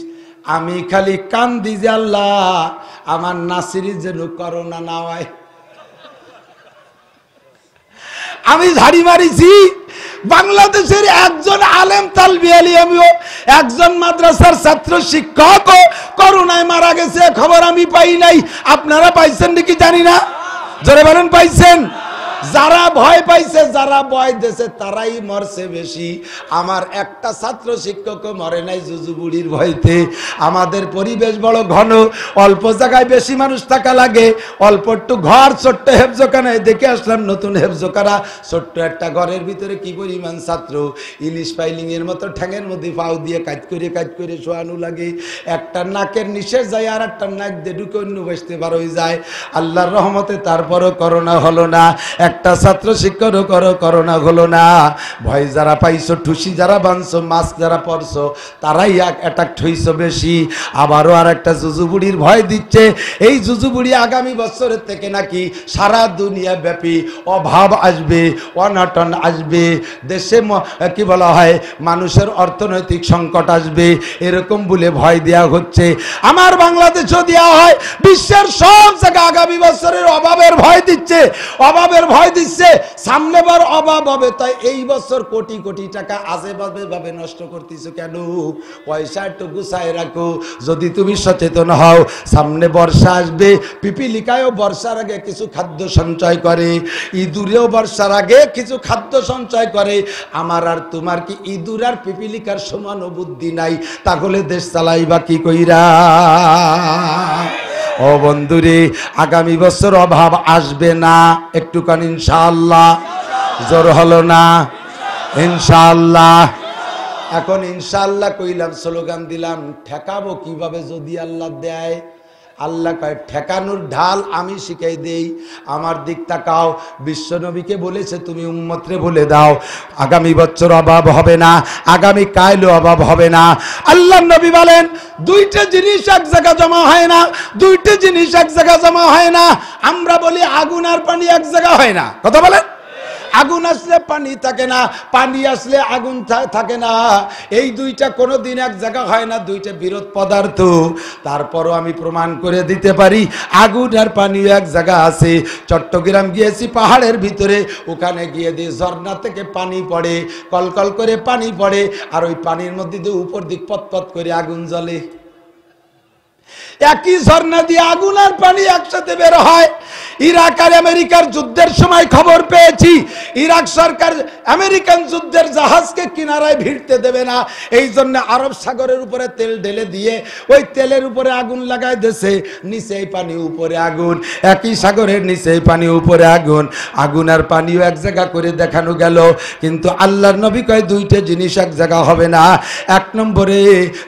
আমি খালি কান্দি যে আল্লাহ আমার নাসিরি যেন করোনা না হয়। আমি ঝাড়ি মারিছি বাংলাদেশের একজন আলেম তালবি আলিয়ামিও একজন মাদ্রাসার ছাত্র শিক্ষকও করোনায় মারা গেছে, খবর আমি পাই নাই। আপনারা পাইছেন নাকি জানি না, জোরে বলেন পাইছেন? যারা ভয় পাইছে, যারা ভয় দিয়েছে তারাই মরছে বেশি। আমার একটা ছাত্র শিক্ষকও মরে নাই জুজুবুড়ির ভয়তে। আমাদের পরিবেশ বড় ঘন, অল্প জায়গায় বেশি মানুষ থাকা লাগে, অল্প একটু ঘর, ছোট্ট হেফজোখানায় দেখে আসলাম নতুন হেফজোখানা, ছোট্ট একটা ঘরের ভিতরে কি পরিমাণ ছাত্র, ইলিশ ফাইলিং এর মতো ঠ্যাঙের মধ্যে পাও দিয়ে কাজ করে শোয়ানো লাগে। একটা নাকের নিচে যায় আর একটা নাক দিয়ে ঢুকে অন্য বসতে বার হয়ে যায়। আল্লাহর রহমতে তারপরও করোনা হলো না, একটা ছাত্র শিক্ষকও করোনা হলো না। ভয় যারা পাইছো, ঠুসি যারা বানছো, মাস্ক যারা পরছো, তারাই অ্যাটাক হইছো বেশি। আবারও আর একটা জুজুবুড়ির ভয় দিচ্ছে। এই জুজুবুড়ি আগামী বছরের থেকে নাকি সারা দুনিয়া ব্যাপী অভাব আসবে, অনটন আসবে, দেশে কি বলা হয় মানুষের অর্থনৈতিক সংকট আসবে, এরকম বলে ভয় দেওয়া হচ্ছে। আমার বাংলাদেশও দেওয়া হয়, বিশ্বের সব জায়গায় আগামী বছরের অভাবের ভয় দিচ্ছে, অভাবের ভয় দিচ্ছে। সামনে বার অভাব হবে, তাই এই বছর কোটি কোটি টাকা আজে বাজে ভাবে নষ্ট করতেছো কেন? পয়সা একটু গুছায় রাখো। যদি তুমি সচেতন হও, সামনে বর্ষা আসবে, পিপিলিকায়ও বর্ষার আগে কিছু খাদ্য সঞ্চয় করে, ইঁদুরেও বর্ষার আগে কিছু খাদ্য সঞ্চয় করে। আমার আর তোমার কি ইঁদুর আর পিপিলিকার সমান বুদ্ধি নাই? তাহলে দেশ চালাইবা কি কইরা? ও বন্ধুরে, আগামী বছর অভাব আসবে না, একটুখানি ইনশাআল্লাহ। জোর হলো না? ইনশাআল্লাহ। এখন ইনশাআল্লাহ কইলাম, স্লোগান দিলাম, ঠেকাবো কিভাবে যদি আল্লাহ দেয়? আল্লাহ কয় ঠেকানোর ঢাল আমি শিখাই দেই। আমার দিক তাকাও, বিশ্বনবীকে বলেছে তুমি উম্মতরে বলে দাও আগামী বছর অভাব হবে না, আগামী কালও অভাব হবে না। আল্লাহ নবী বলেন দুইটা জিনিস এক জায়গা জমা হয় না, দুইটা জিনিস এক জায়গা জমা হয় না। আমরা বলি আগুন আর পানি এক জায়গা হয় না, কথা বলেন? আগুন আসলে পানি থাকে না, পানি আসলে আগুন থাকে না। এই দুইটা কোনোদিন এক জায়গা হয় না, দুইটা বিরোধ পদার্থ। তারপরও আমি প্রমাণ করে দিতে পারি আগুন আর পানিও এক জায়গা আছে। চট্টগ্রাম গিয়েছি পাহাড়ের ভিতরে, ওখানে গিয়ে দিয়ে ঝর্ণা থেকে পানি পড়ে, কলকল করে পানি পড়ে, আর ওই পানির মধ্যে দিয়ে উপর দিক পতপত করে আগুন জ্বলে। একই ঝর্ণা দিয়ে আগুন আর পানি একসাথে বের হয়। ইরাক আর আমেরিকার যুদ্ধের সময় খবর পেয়েছি, ইরাক সরকার আমেরিকান যুদ্ধের জাহাজকে কিনারায় ভিড়তে দেবে না, এই জন্য আরব সাগরের উপরে তেল ঢেলে দিয়ে ওই তেলের উপরে আগুন লাগাই দিয়েছে। নিচেই পানি, উপরে আগুন, একই সাগরের নিচেই পানি, উপরে আগুন। আগুন আর পানিও এক জায়গা করে দেখানো গেল, কিন্তু আল্লাহর নবী কয় দুইটা জিনিস এক জায়গা হবে না। এক নম্বরে,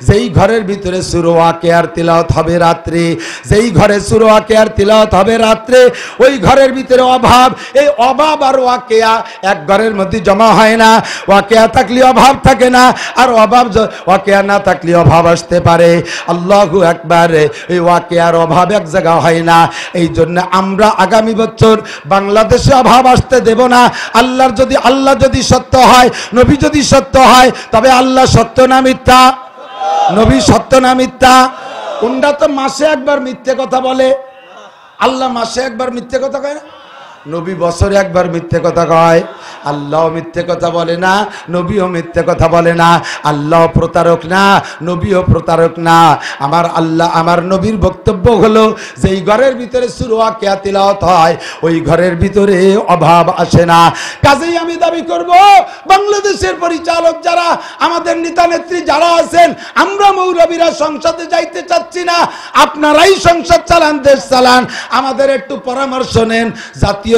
যেই ঘরের ভিতরে সূরা ওয়াকিয়ার তিলাওয়াত হবে রাত্রে, যেই ঘরে সূরা ওয়াকিয়ার তিলাওয়াত হবে রাত্রে, ওই ঘরের ভিতরে অভাব, এই অভাব আর ওয়াকিয়া এক ঘরের মধ্যে জমা হয় না। ওয়াকিয়া থাকলে অভাব থাকে না, আর অভাব ওয়াকিয়া না থাকলে অভাব আসতে পারে। আল্লাহু আকবার। এই ওয়াকিয়ার অভাব এক জায়গা হয় না। এই জন্য আমরা আগামী বছর বাংলাদেশে অভাব আসতে দেব না। আল্লাহ যদি সত্য হয়, নবী যদি সত্য হয়, তবে আল্লাহ সত্য না মিথ্যা? নবী সত্য না মিথ্যা? উন্ডা তো মাসে একবার মিথ্যে কথা বলে, আল্লাহ মাসে একবার মিথ্যে কথা কয় না? নবী বছরে একবার মিথ্যে কথা কয়। আল্লাহ মিথ্যে কথা বলে না, নবীও মিথ্যে কথা বলে না। আল্লাহ প্রতারক না, নবীও প্রতারক না। আমার আল্লাহ, আমার নবীর বক্তব্য হলো যেই ঘরের ভিতরে সূরা ওয়াকিয়া তিলাওয়াত হয়, ওই ঘরের ভিতরে অভাব আসে না। কাজেই আমি দাবি করব, বাংলাদেশের পরিচালক যারা, আমাদের নেতা নেত্রী যারা আছেন, আমরা মৌলবীরা সংসদে যাইতে চাচ্ছি না, আপনারাই সংসদ চালান, দেশ চালান। আমাদের একটু পরামর্শ নেন। জাতীয়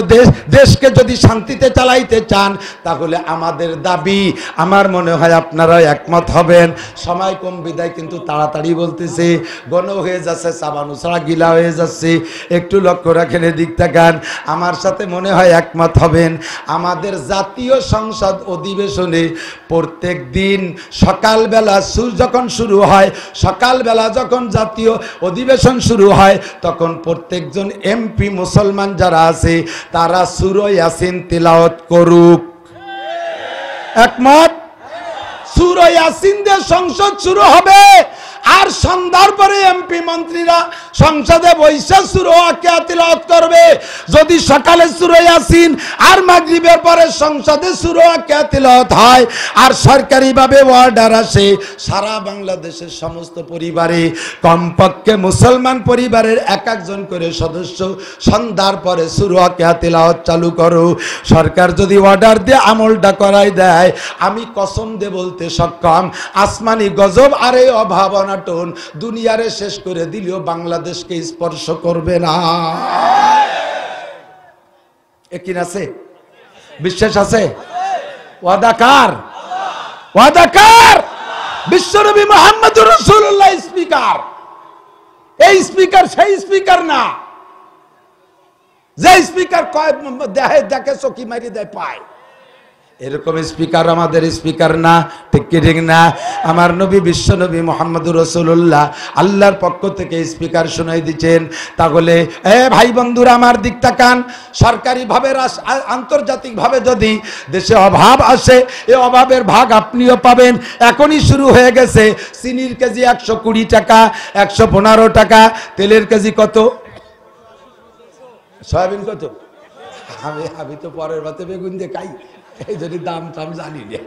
দেশকে যদি শান্তিতে চালাইতে চান, তাহলে আমাদের দাবি, আমার মনে হয় আপনারাও একমত হবেন। সময় কম বিদায় কিন্তু তাড়াতাড়ি বলতেছে, ঘন হয়ে যাচ্ছে, চাবানো ছাড়া গিলা হয়ে যাচ্ছে। একটু লক্ষ্য রাখেন, এদিক তাকান, আমার সাথে মনে হয় একমত হবেন। আমাদের জাতীয় সংসদ অধিবেশনে প্রত্যেক দিন সকালবেলা যখন শুরু হয়, সকালবেলা যখন জাতীয় অধিবেশন শুরু হয়, তখন প্রত্যেকজন এমপি মুসলমান যারা আছে তারা সূরা ইয়াসিন তিলাওয়াত করুক। একমত? সূরা ইয়াসিন দিয়ে সংসদ শুরু হবে। আর সন্ধ্যার পরে এমপি মন্ত্রীরা সংসদে বৈশা সূরা ওয়াকিয়া তিলাওয়াত করবে। যদি সকালে সূরা ইয়াসিন আর মাগরিবের পরে সংসদে সূরা ওয়াকিয়া তিলাওয়াত হয় আর সরকারিভাবে অর্ডার আসে সারা বাংলাদেশের সমস্ত পরিবারে কমপক্ষে মুসলমান পরিবারের এক একজন করে সদস্য সন্ধ্যার পরে সূরা ওয়াকিয়া তিলাওয়াত চালু করো, সরকার যদি অর্ডার দিয়ে আমলটা করাই দেয়, আমি কসম দিয়ে বলতে সক্ষম আসমানি গজব আর এই অভাব অনাটন দুনিয়ারে শেষ করে দিলেও বাংলাদেশকে স্পর্শ করবে না। একিন আছে, বিশ্বাস আছে? ওয়াদাকার, ওয়াদাকার বিশ্বনবী মুহাম্মদুর রাসূলুল্লাহ স্পিকার। এই স্পিকার সেই স্পিকার না যে স্পিকার কয় দেহে দেখে চকি মারি দেয় পায়, এরকম স্পিকার আমাদের স্পিকার না। ঠিক কি ঠিক না? আমার নবী বিশ্বনবী মুহাম্মদুর রাসূলুল্লাহ আল্লাহর পক্ষ থেকে স্পিকার শুনাই দিচ্ছেন। তাহলে ভাই বন্ধুরা আমার দিক তাকান, সরকারিভাবে আন্তর্জাতিকভাবে যদি দেশে অভাব আসে এই অভাবের ভাগ আপনিও পাবেন। এখনই শুরু হয়ে গেছে। চিনির কেজি 120 টাকা, 115 টাকা। তেলের কেজি কত? সয়াবিন কত? আমি তো পরের ভাতে বেগুন দিয়ে খাই, এই যদি দাম টাম জানি না।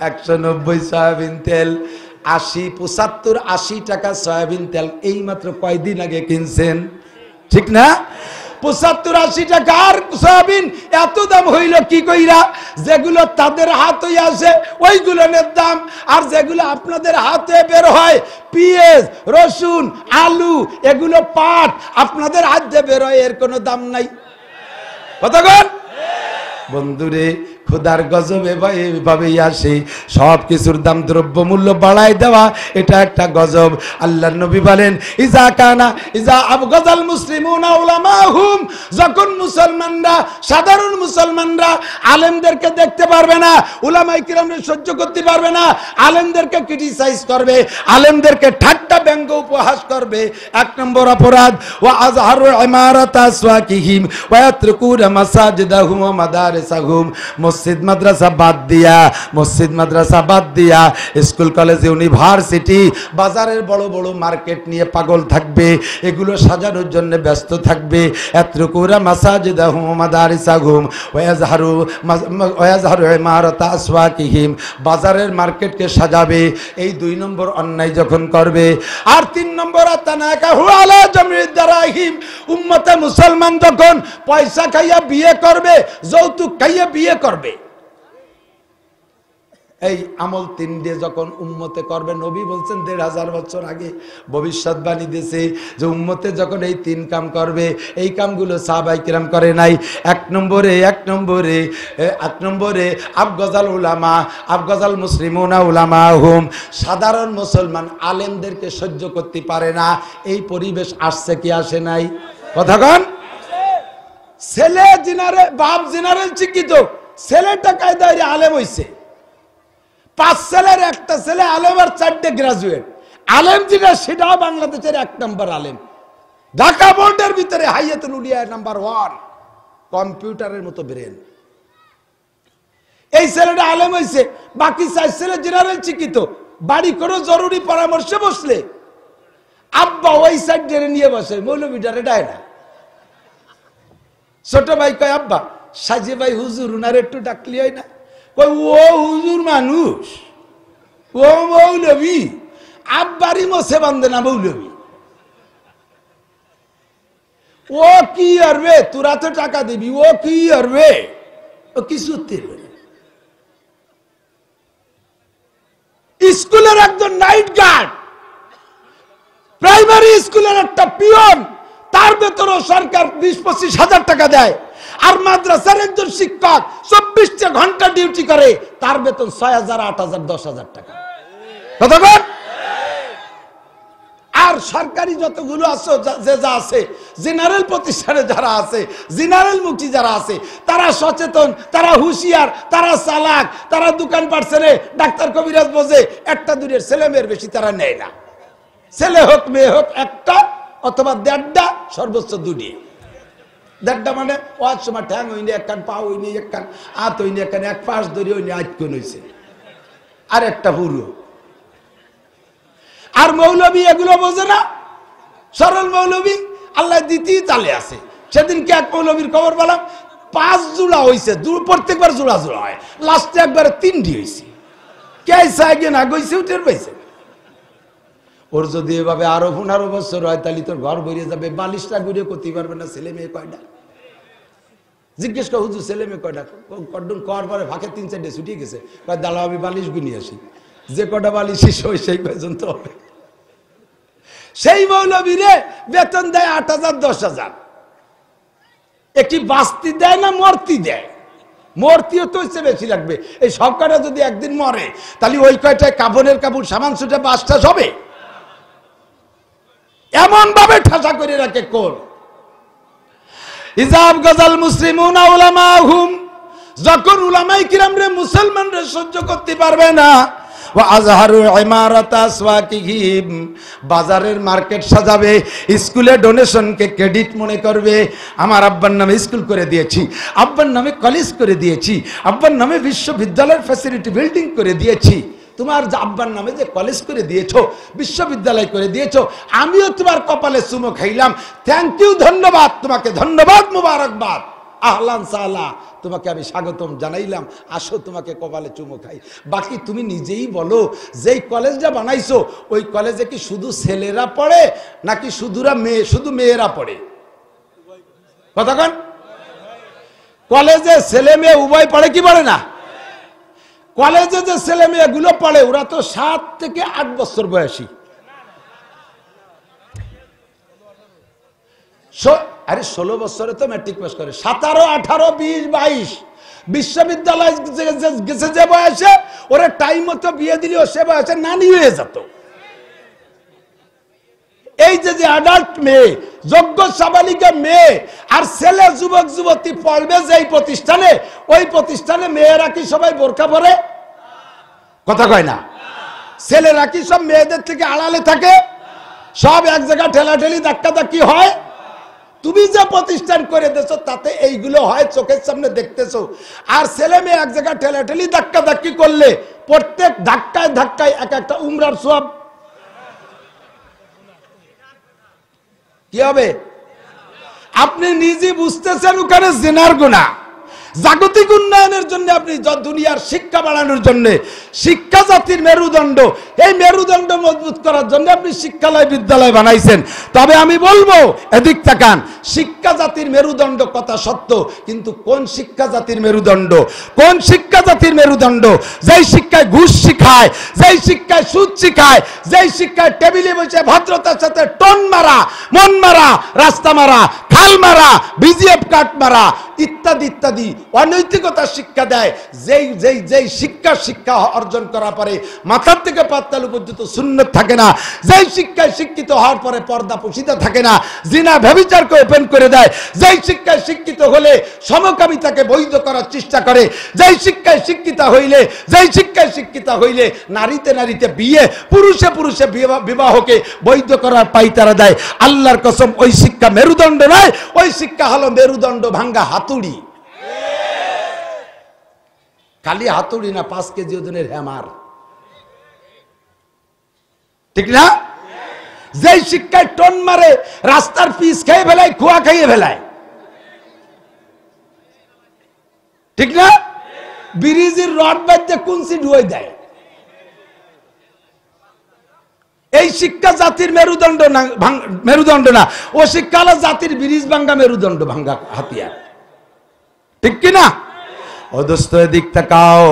190 সয়াবিন তেল, 80, 75, 80 টাকা সয়াবিন তেল এই মাত্র কয়দিন আগে কিনছেন, ঠিক না? 75, 80 টাকার সয়াবিন এত দাম হইল কি কইরা? যেগুলো তাদের হাতে আসে ওইগুলোর দাম, আর যেগুলো আপনাদের হাতে বের হয় পেঁয়াজ, রসুন, আলু, এগুলো পাট আপনাদের হাতে বের হয়, এর কোনো দাম নাই। কতক্ষণ বন্ধুরে খুদার গজবে এভাবেই আসে। সব কিছুর দাম দ্রব্যমূল্য বাড়ায় দেওয়া এটা একটা গজব। আল্লাহর নবী বলেন ইজা আবগাজাল মুসলিমুনা উলামাহুম, যখন মুসলমানরা সাধারণ মুসলমানরা আলেমদেরকে দেখতে পারবে না, উলামায়ে কিরামকে সহ্য করতে পারবে না, আলেমদেরকে ক্রিটিসাইজ করবে, আলেমদেরকে ঠাট্টা ব্যঙ্গ উপহাস করবে, এক নম্বর অপরাধ। ওয়া আযহারু ইমারাতা আসওয়াকিহিম ওয়া ইয়াতরুকুনা মাসাজিদাহুম ওয়া মাদারিসাহুম, মসজিদ মাদ্রাসা বাদ দিয়া, মসজিদ মাদ্রাসা বাদ দিয়া স্কুল কলেজ ইউনিভার্সিটি বাজারের বড় বড় মার্কেট নিয়ে পাগল থাকবে, এগুলো সাজানোর জন্য ব্যস্ত থাকবে। ইয়াতরুকুনা মাসাজিদাহুম ওয়া মাদারিসাহুম ওয়া ইয়াযহারু ইমারাতা আসওয়াকিহিম, বাজারের মার্কেটকে সাজাবে। এই 2 নম্বর অন্যায় যখন করবে। আর 3 নম্বর আতানাকাহু আলা জামিদ দারাহিম, উম্মতে মুসলমান যখন পয়সা খাইয়া বিয়ে করবে, যৌতুক খাইয়া বিয়ে করবে, এই আমল 3 দিয়ে যখন উম্মতে করবে, নবী বলছেন 1500 বছর আগে ভবিষ্যৎবাণী দিয়েছে যে উম্মতে যখন এই 3 কাম করবে, এই কামগুলো সাহাবায়ে কিরাম করে নাই। এক নম্বরে আবগাজাল উলামা, আবগাজাল মুসলিমুনা উলামাহুম, সাধারণ মুসলমান আলেমদেরকে সহ্য করতে পারে না। এই পরিবেশ আসছে কি আসে নাই? কথাগণ, ছেলে জেনারেল, বাপ জেনারেল শিক্ষিত, ছেলেটা কায়দায় আলেম হইছে, 5 ছেলের একটা ছেলে আলেম আর 4টে গ্রাজুয়েট। আলেম যেটা সেটাও বাংলাদেশের 1 নম্বর আলেম। ঢাকা বোর্ডের ভিতরে হাইয়াতুল উলিয়া নাম্বার 1, কম্পিউটারের মতো ব্রেন। এই ছেলেটা আলেম হইছে, বাকি 4 ছেলে জেনারেল শিক্ষিত। বাড়ি কোনো জরুরি পরামর্শে বসলে আব্বা ওই সাইড নিয়ে বসে, মৌলবীটারে ডায় না। ছোট ভাই কয় আব্বা সাজে ভাই হুজুর উনার একটু ডাকলি হয় না? কই ও হুজুর মানুষ, ও মৌলবী, আব্বারই মোছে বান্ধে না মৌলবী। ও কি করবে? তোরা তো টাকা দিবি, ও কি করবে? ও কিছু স্কুলের একজন নাইট গার্ড, প্রাইমারি স্কুলের একটা পিয়ন, তার বেতনও সরকার 20-25 হাজার টাকা দেয়। আর মাদ্রাসার একজন শিক্ষক 24 ঘন্টা ডিউটি করে, তার বেতন 6,000, 8,000, 10,000 টাকা। কতক্ষণ? আর সরকারি যতগুলো আছে, যে যা আছে, জেনারেল প্রতিষ্ঠানে যারা আছে, জেনারেল মুখী যারা আছে, তারা সচেতন, তারা হুঁশিয়ার, তারা চালাক, তারা দোকান পার্সেনে ডাক্তার কবিরাজ বোঝে। 1টা-2টের ছেলে মেয়ের বেশি তারা নেয় না। ছেলে হোক মেয়ে হোক, 1টা অথবা 1.5টা, সর্বোচ্চ 2টি। 1.5টা মানে ওয়াজ সময় ঠ্যাং হইনি একখান, পা হইনি একখান, হাত হইনি একখান, 1 পাশ ধরে হইনি আটকন হয়েছে, আর একটা পুরো। আর মৌলবী এগুলো বোঝে না, সরল মৌলবী আল্লাহ দ্বিতীয় তালে আছে। সেদিনকে এক মৌলবীর খবর পেলাম 5 জোড়া হয়েছে, প্রত্যেকবার জোড়া জোড়া হয়, লাস্টে একবারে 3টি হয়েছে। কে আগে না গইছে উঠের পাইছে। ওর যদি এভাবে আরো 15 বছর হয় তাহলে তোর ঘর ভরে যাবে। বালিশটা ঘুরে করতে পারবে না। ছেলে মেয়ে কয়টা? জিজ্ঞেস কর হুজুর ছেলে মেয়ে কয়টা? কড্ডন কর পরে ফাঁকে 3-4টে ছুটিয়ে গেছে। দাঁড়াও আমি বালিশ গুনিয়ে আসি। যে কটা বালিশ শেষ হয় সেই পর্যন্ত হবে। সেই মৌলবীরে বেতন দেয় 8,000 10,000। একটি বাস্তি দেয় না মূর্তি দেয়? মূর্তিও তো হচ্ছে বেশি লাগবে। এই সব কটা যদি একদিন মরে তাহলে ওই কয়টায় কাফনের কাপড় সামান ছুটে বাসটাস হবে। এমন ভাবে ঠাসা করে রাখে কোন ইজাব গজাল মুসলিমুনা উলামাহুম, যখন উলামায়ে কিরাম রে মুসলমানরা সহ্য করতে পারবে না, ওয়া আজহারু ইমারাত আসওয়াকিহিম, বাজারের মার্কেট সাজাবে, স্কুলে ডোনেশনকে ক্রেডিট মনে করবে। আমার আব্বার নামে স্কুল করে দিয়েছি, আব্বার নামে কলেজ করে দিয়েছি, আব্বার নামে বিশ্ববিদ্যালয়ের ফ্যাসিলিটি বিল্ডিং করে দিয়েছি। তোমার আব্বার নামে যে কলেজ করে দিয়েছো, বিশ্ববিদ্যালয় করে দিয়েছো, আমিও তোমার কপালে চুমো খাইলাম। থ্যাংক ইউ, ধন্যবাদ তোমাকে, ধন্যবাদ, মুবারকবাদ, আহলান সাহলা, তোমাকে আমি স্বাগতম জানাইলাম, আসো তোমাকে কপালে চুমো খাই। বাকি তুমি নিজেই বলো, যেই কলেজটা বানাইছো ওই কলেজে কি শুধু ছেলেরা পড়ে নাকি শুধু মেয়েরা পড়ে? কথা কন। কলেজে ছেলে মেয়ে উভয় পড়ে কি পড়ে না? কলেজে যে ছেলে মেয়েগুলো পড়ে ওরা তো 7 থেকে 8 বছর বয়সী। আরে 16 বছরে তো ম্যাট্রিক পাস করে। 17, 18, 20, 22 বিশ্ববিদ্যালয় গেছে যে বয়সে, ওরা টাইম মতো বিয়ে দিলেও সে বয়সে নানি হয়ে যেত। এই যে অ্যাডাল্ট মেয়ে, যোগ্য সাবালিকা মেয়ে আর ছেলে যুবক যুবতী পড়বে যেই প্রতিষ্ঠানে, ওই প্রতিষ্ঠানে মেয়েরা কি সবাই বোরকা পরে? কথা কয় না। ছেলেরা কি সব মেয়েদের থেকে আড়ালে থাকে? সব এক জায়গায় ঠেলাঠেলি ধাক্কাধাক্কি হয়। তুমি যে প্রতিষ্ঠান করে দিয়েছো তাতে এইগুলো হয়, চোখের সামনে দেখতেছো। আর ছেলে মেয়ে এক জায়গায় ঠেলাঠেলি ধাক্কাধাক্কি করলে প্রত্যেক ধাক্কায় ধাক্কায় এক একটা উমরার সওয়াব কি হবে? আপনি নিজে বুঝতেছেন ওখানে জিনার গুনাহ। জাগতিক উন্নয়নের জন্য আপনি দুনিয়ার শিক্ষা বাড়ানোর জন্য, শিক্ষা জাতির মেরুদণ্ড, এই মেরুদণ্ড মজবুত করার জন্য আপনি শিক্ষালয় বিদ্যালয় বানাইছেন। তবে আমি বলবো এদিক তাকান, শিক্ষা জাতির মেরুদণ্ড কথা সত্য, কিন্তু কোন শিক্ষা জাতির মেরুদণ্ড? কোন শিক্ষা জাতির মেরুদণ্ড? যেই শিক্ষায় ঘুষ শিখায়, যেই শিক্ষায় সুদ শিখায়, যেই শিক্ষায় টেবিলে বসে ভদ্রতার সাথে টন মারা, মন মারা, রাস্তা মারা, খাল মারা, বিজিএফ কাট মারা ইত্যাদি ইত্যাদি অনৈতিকতার শিক্ষা দেয়, যেই শিক্ষা অর্জন করার পরে মাথার থেকে পাতালু পর্যন্ত সুন্নত থাকে না, যেই শিক্ষায় শিক্ষিত হওয়ার পরে পর্দা পুশিদা থাকে না, জিনা ব্যভিচারকে ওপেন করে দেয়, যেই শিক্ষায় শিক্ষিত হলে সমকামিতাকে বৈধ করার চেষ্টা করে, যেই শিক্ষায় শিক্ষিত হইলে নারীতে নারীতে বিয়ে, পুরুষে পুরুষে বিবাহকে বৈধ করার পাইতারা দেয়। আল্লাহর কসম, ওই শিক্ষা মেরুদণ্ড নয়, ওই শিক্ষা হলো মেরুদণ্ড ভাঙ্গা হাতুড়ি। খালি হাতুড়ি না, 5 কেজি ওজনের হ্যামার, ঠিক না? যেই শিক্ষায় টন মারে, রাস্তার পিস খেয়ে ফেলায়, খোয়া খাইয়ে ফেলায়, ঠিক না? ব্রিজের রড বাঁধতে কুঞ্চি ডুয়ে দেয়। এই শিক্ষা জাতির মেরুদণ্ড না, ও শিক্ষা হলো জাতির ব্রিজ ভাঙ্গা, মেরুদণ্ড ভাঙ্গা হাতিয়ার, ঠিক কিনা? ও দোস্ত এদিক তাকাও,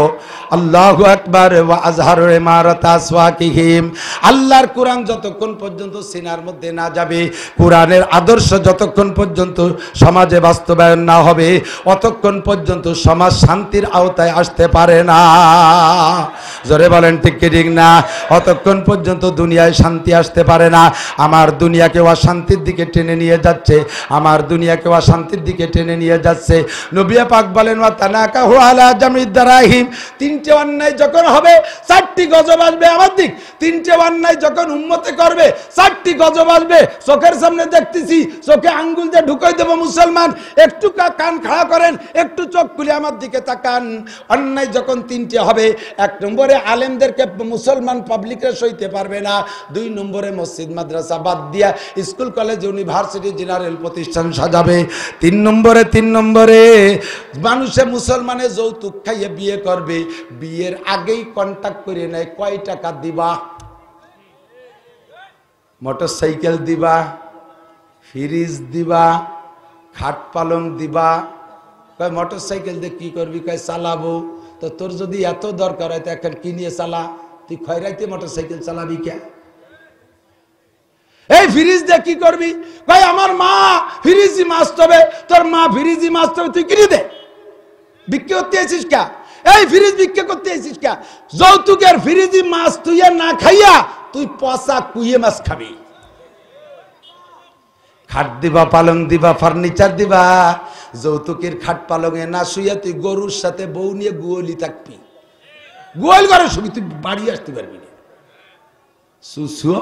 আল্লাহু আকবার, ওয়া আজহারু ইমারাত আসওয়াকিহিম। আল্লাহর কোরআন যতক্ষণ পর্যন্ত সিনার মধ্যে না যাবে, কোরআনের আদর্শ যতক্ষণ পর্যন্ত সমাজে বাস্তবায়ন না হবে, অতক্ষণ পর্যন্ত সমাজ শান্তির আওতায় আসতে পারে না। জোরে বলেন ঠিক কি ঠিক না? অতক্ষণ পর্যন্ত দুনিয়ায় শান্তি আসতে পারে না। আমার দুনিয়াকে অশান্তির দিকে টেনে নিয়ে যাচ্ছে, আমার দুনিয়াকে অশান্তির দিকে টেনে নিয়ে যাচ্ছে। নবী পাক বলেন, ওয়া তানাকা আল্লাহু আলা জামিদ দারাহিম। তিনটে অন্যায় যখন হবে 4টি গজব আসবে আমার দিক। তিনটে অন্যায় যখন উম্মতে করবে 4টি গজব আসবে। চোখের সামনে দেখতেছি, চোখে আঙ্গুল দিয়ে ঢুকাই দেব মুসলমান। একটু কান খাড়া করেন, একটু চোখ খুলে আমার দিকে তাকান। অন্যায় যখন 3টে হবে, 1 নম্বরে আলেমদেরকে মুসলমান পাবলিকরা সইতে পারবে না। 2 নম্বরে মসজিদ মাদ্রাসা বাদ দিয়া স্কুল কলেজ ইউনিভার্সিটি জেনারেল প্রতিষ্ঠান সাজাবে। 3 নম্বরে মানুষে মুসলমানে যৌতুক খাইয়ে বিয়ে করবে। বিয়ের আগেই কন্ট্যাক্ট করে নেয়, কয় টাকা দিবা, মোটরসাইকেল দিবা, ফ্রিজ দিবা, খাট পালং দিবা। কয় মোটরসাইকেল দিয়ে কি করবি? কয় চালাবো। তো তোর যদি এত দরকার হয় তো এখন কিনিয়ে চালা, তুই খয়রাইতে মোটরসাইকেল চালাবি কে? এই ফ্রিজ দিয়ে কি করবি? কয় আমার মা ফ্রিজি মাছ তবে, তোর মা ফ্রিজি মাছ তবে, তুই কিনে দে। বিক্রি করতে আসিস কে? এই ফ্রিজ বিক্রি করতে আসিস কে? যৌতুকের ফ্রিজি মাছ তুই না খাইয়া তুই পচা কুইয়ে মাছ খাবি। খাট দিবা, পালং দিবা, ফার্নিচার দিবা। যৌতুকের খাট পালঙে না শুইয়া তুই গরুর সাথে বউ নিয়ে গুয়ালি থাকবি। গোয়াল ঘরে শুবি, তুই বাড়ি আসতে পারবি না। সুসুও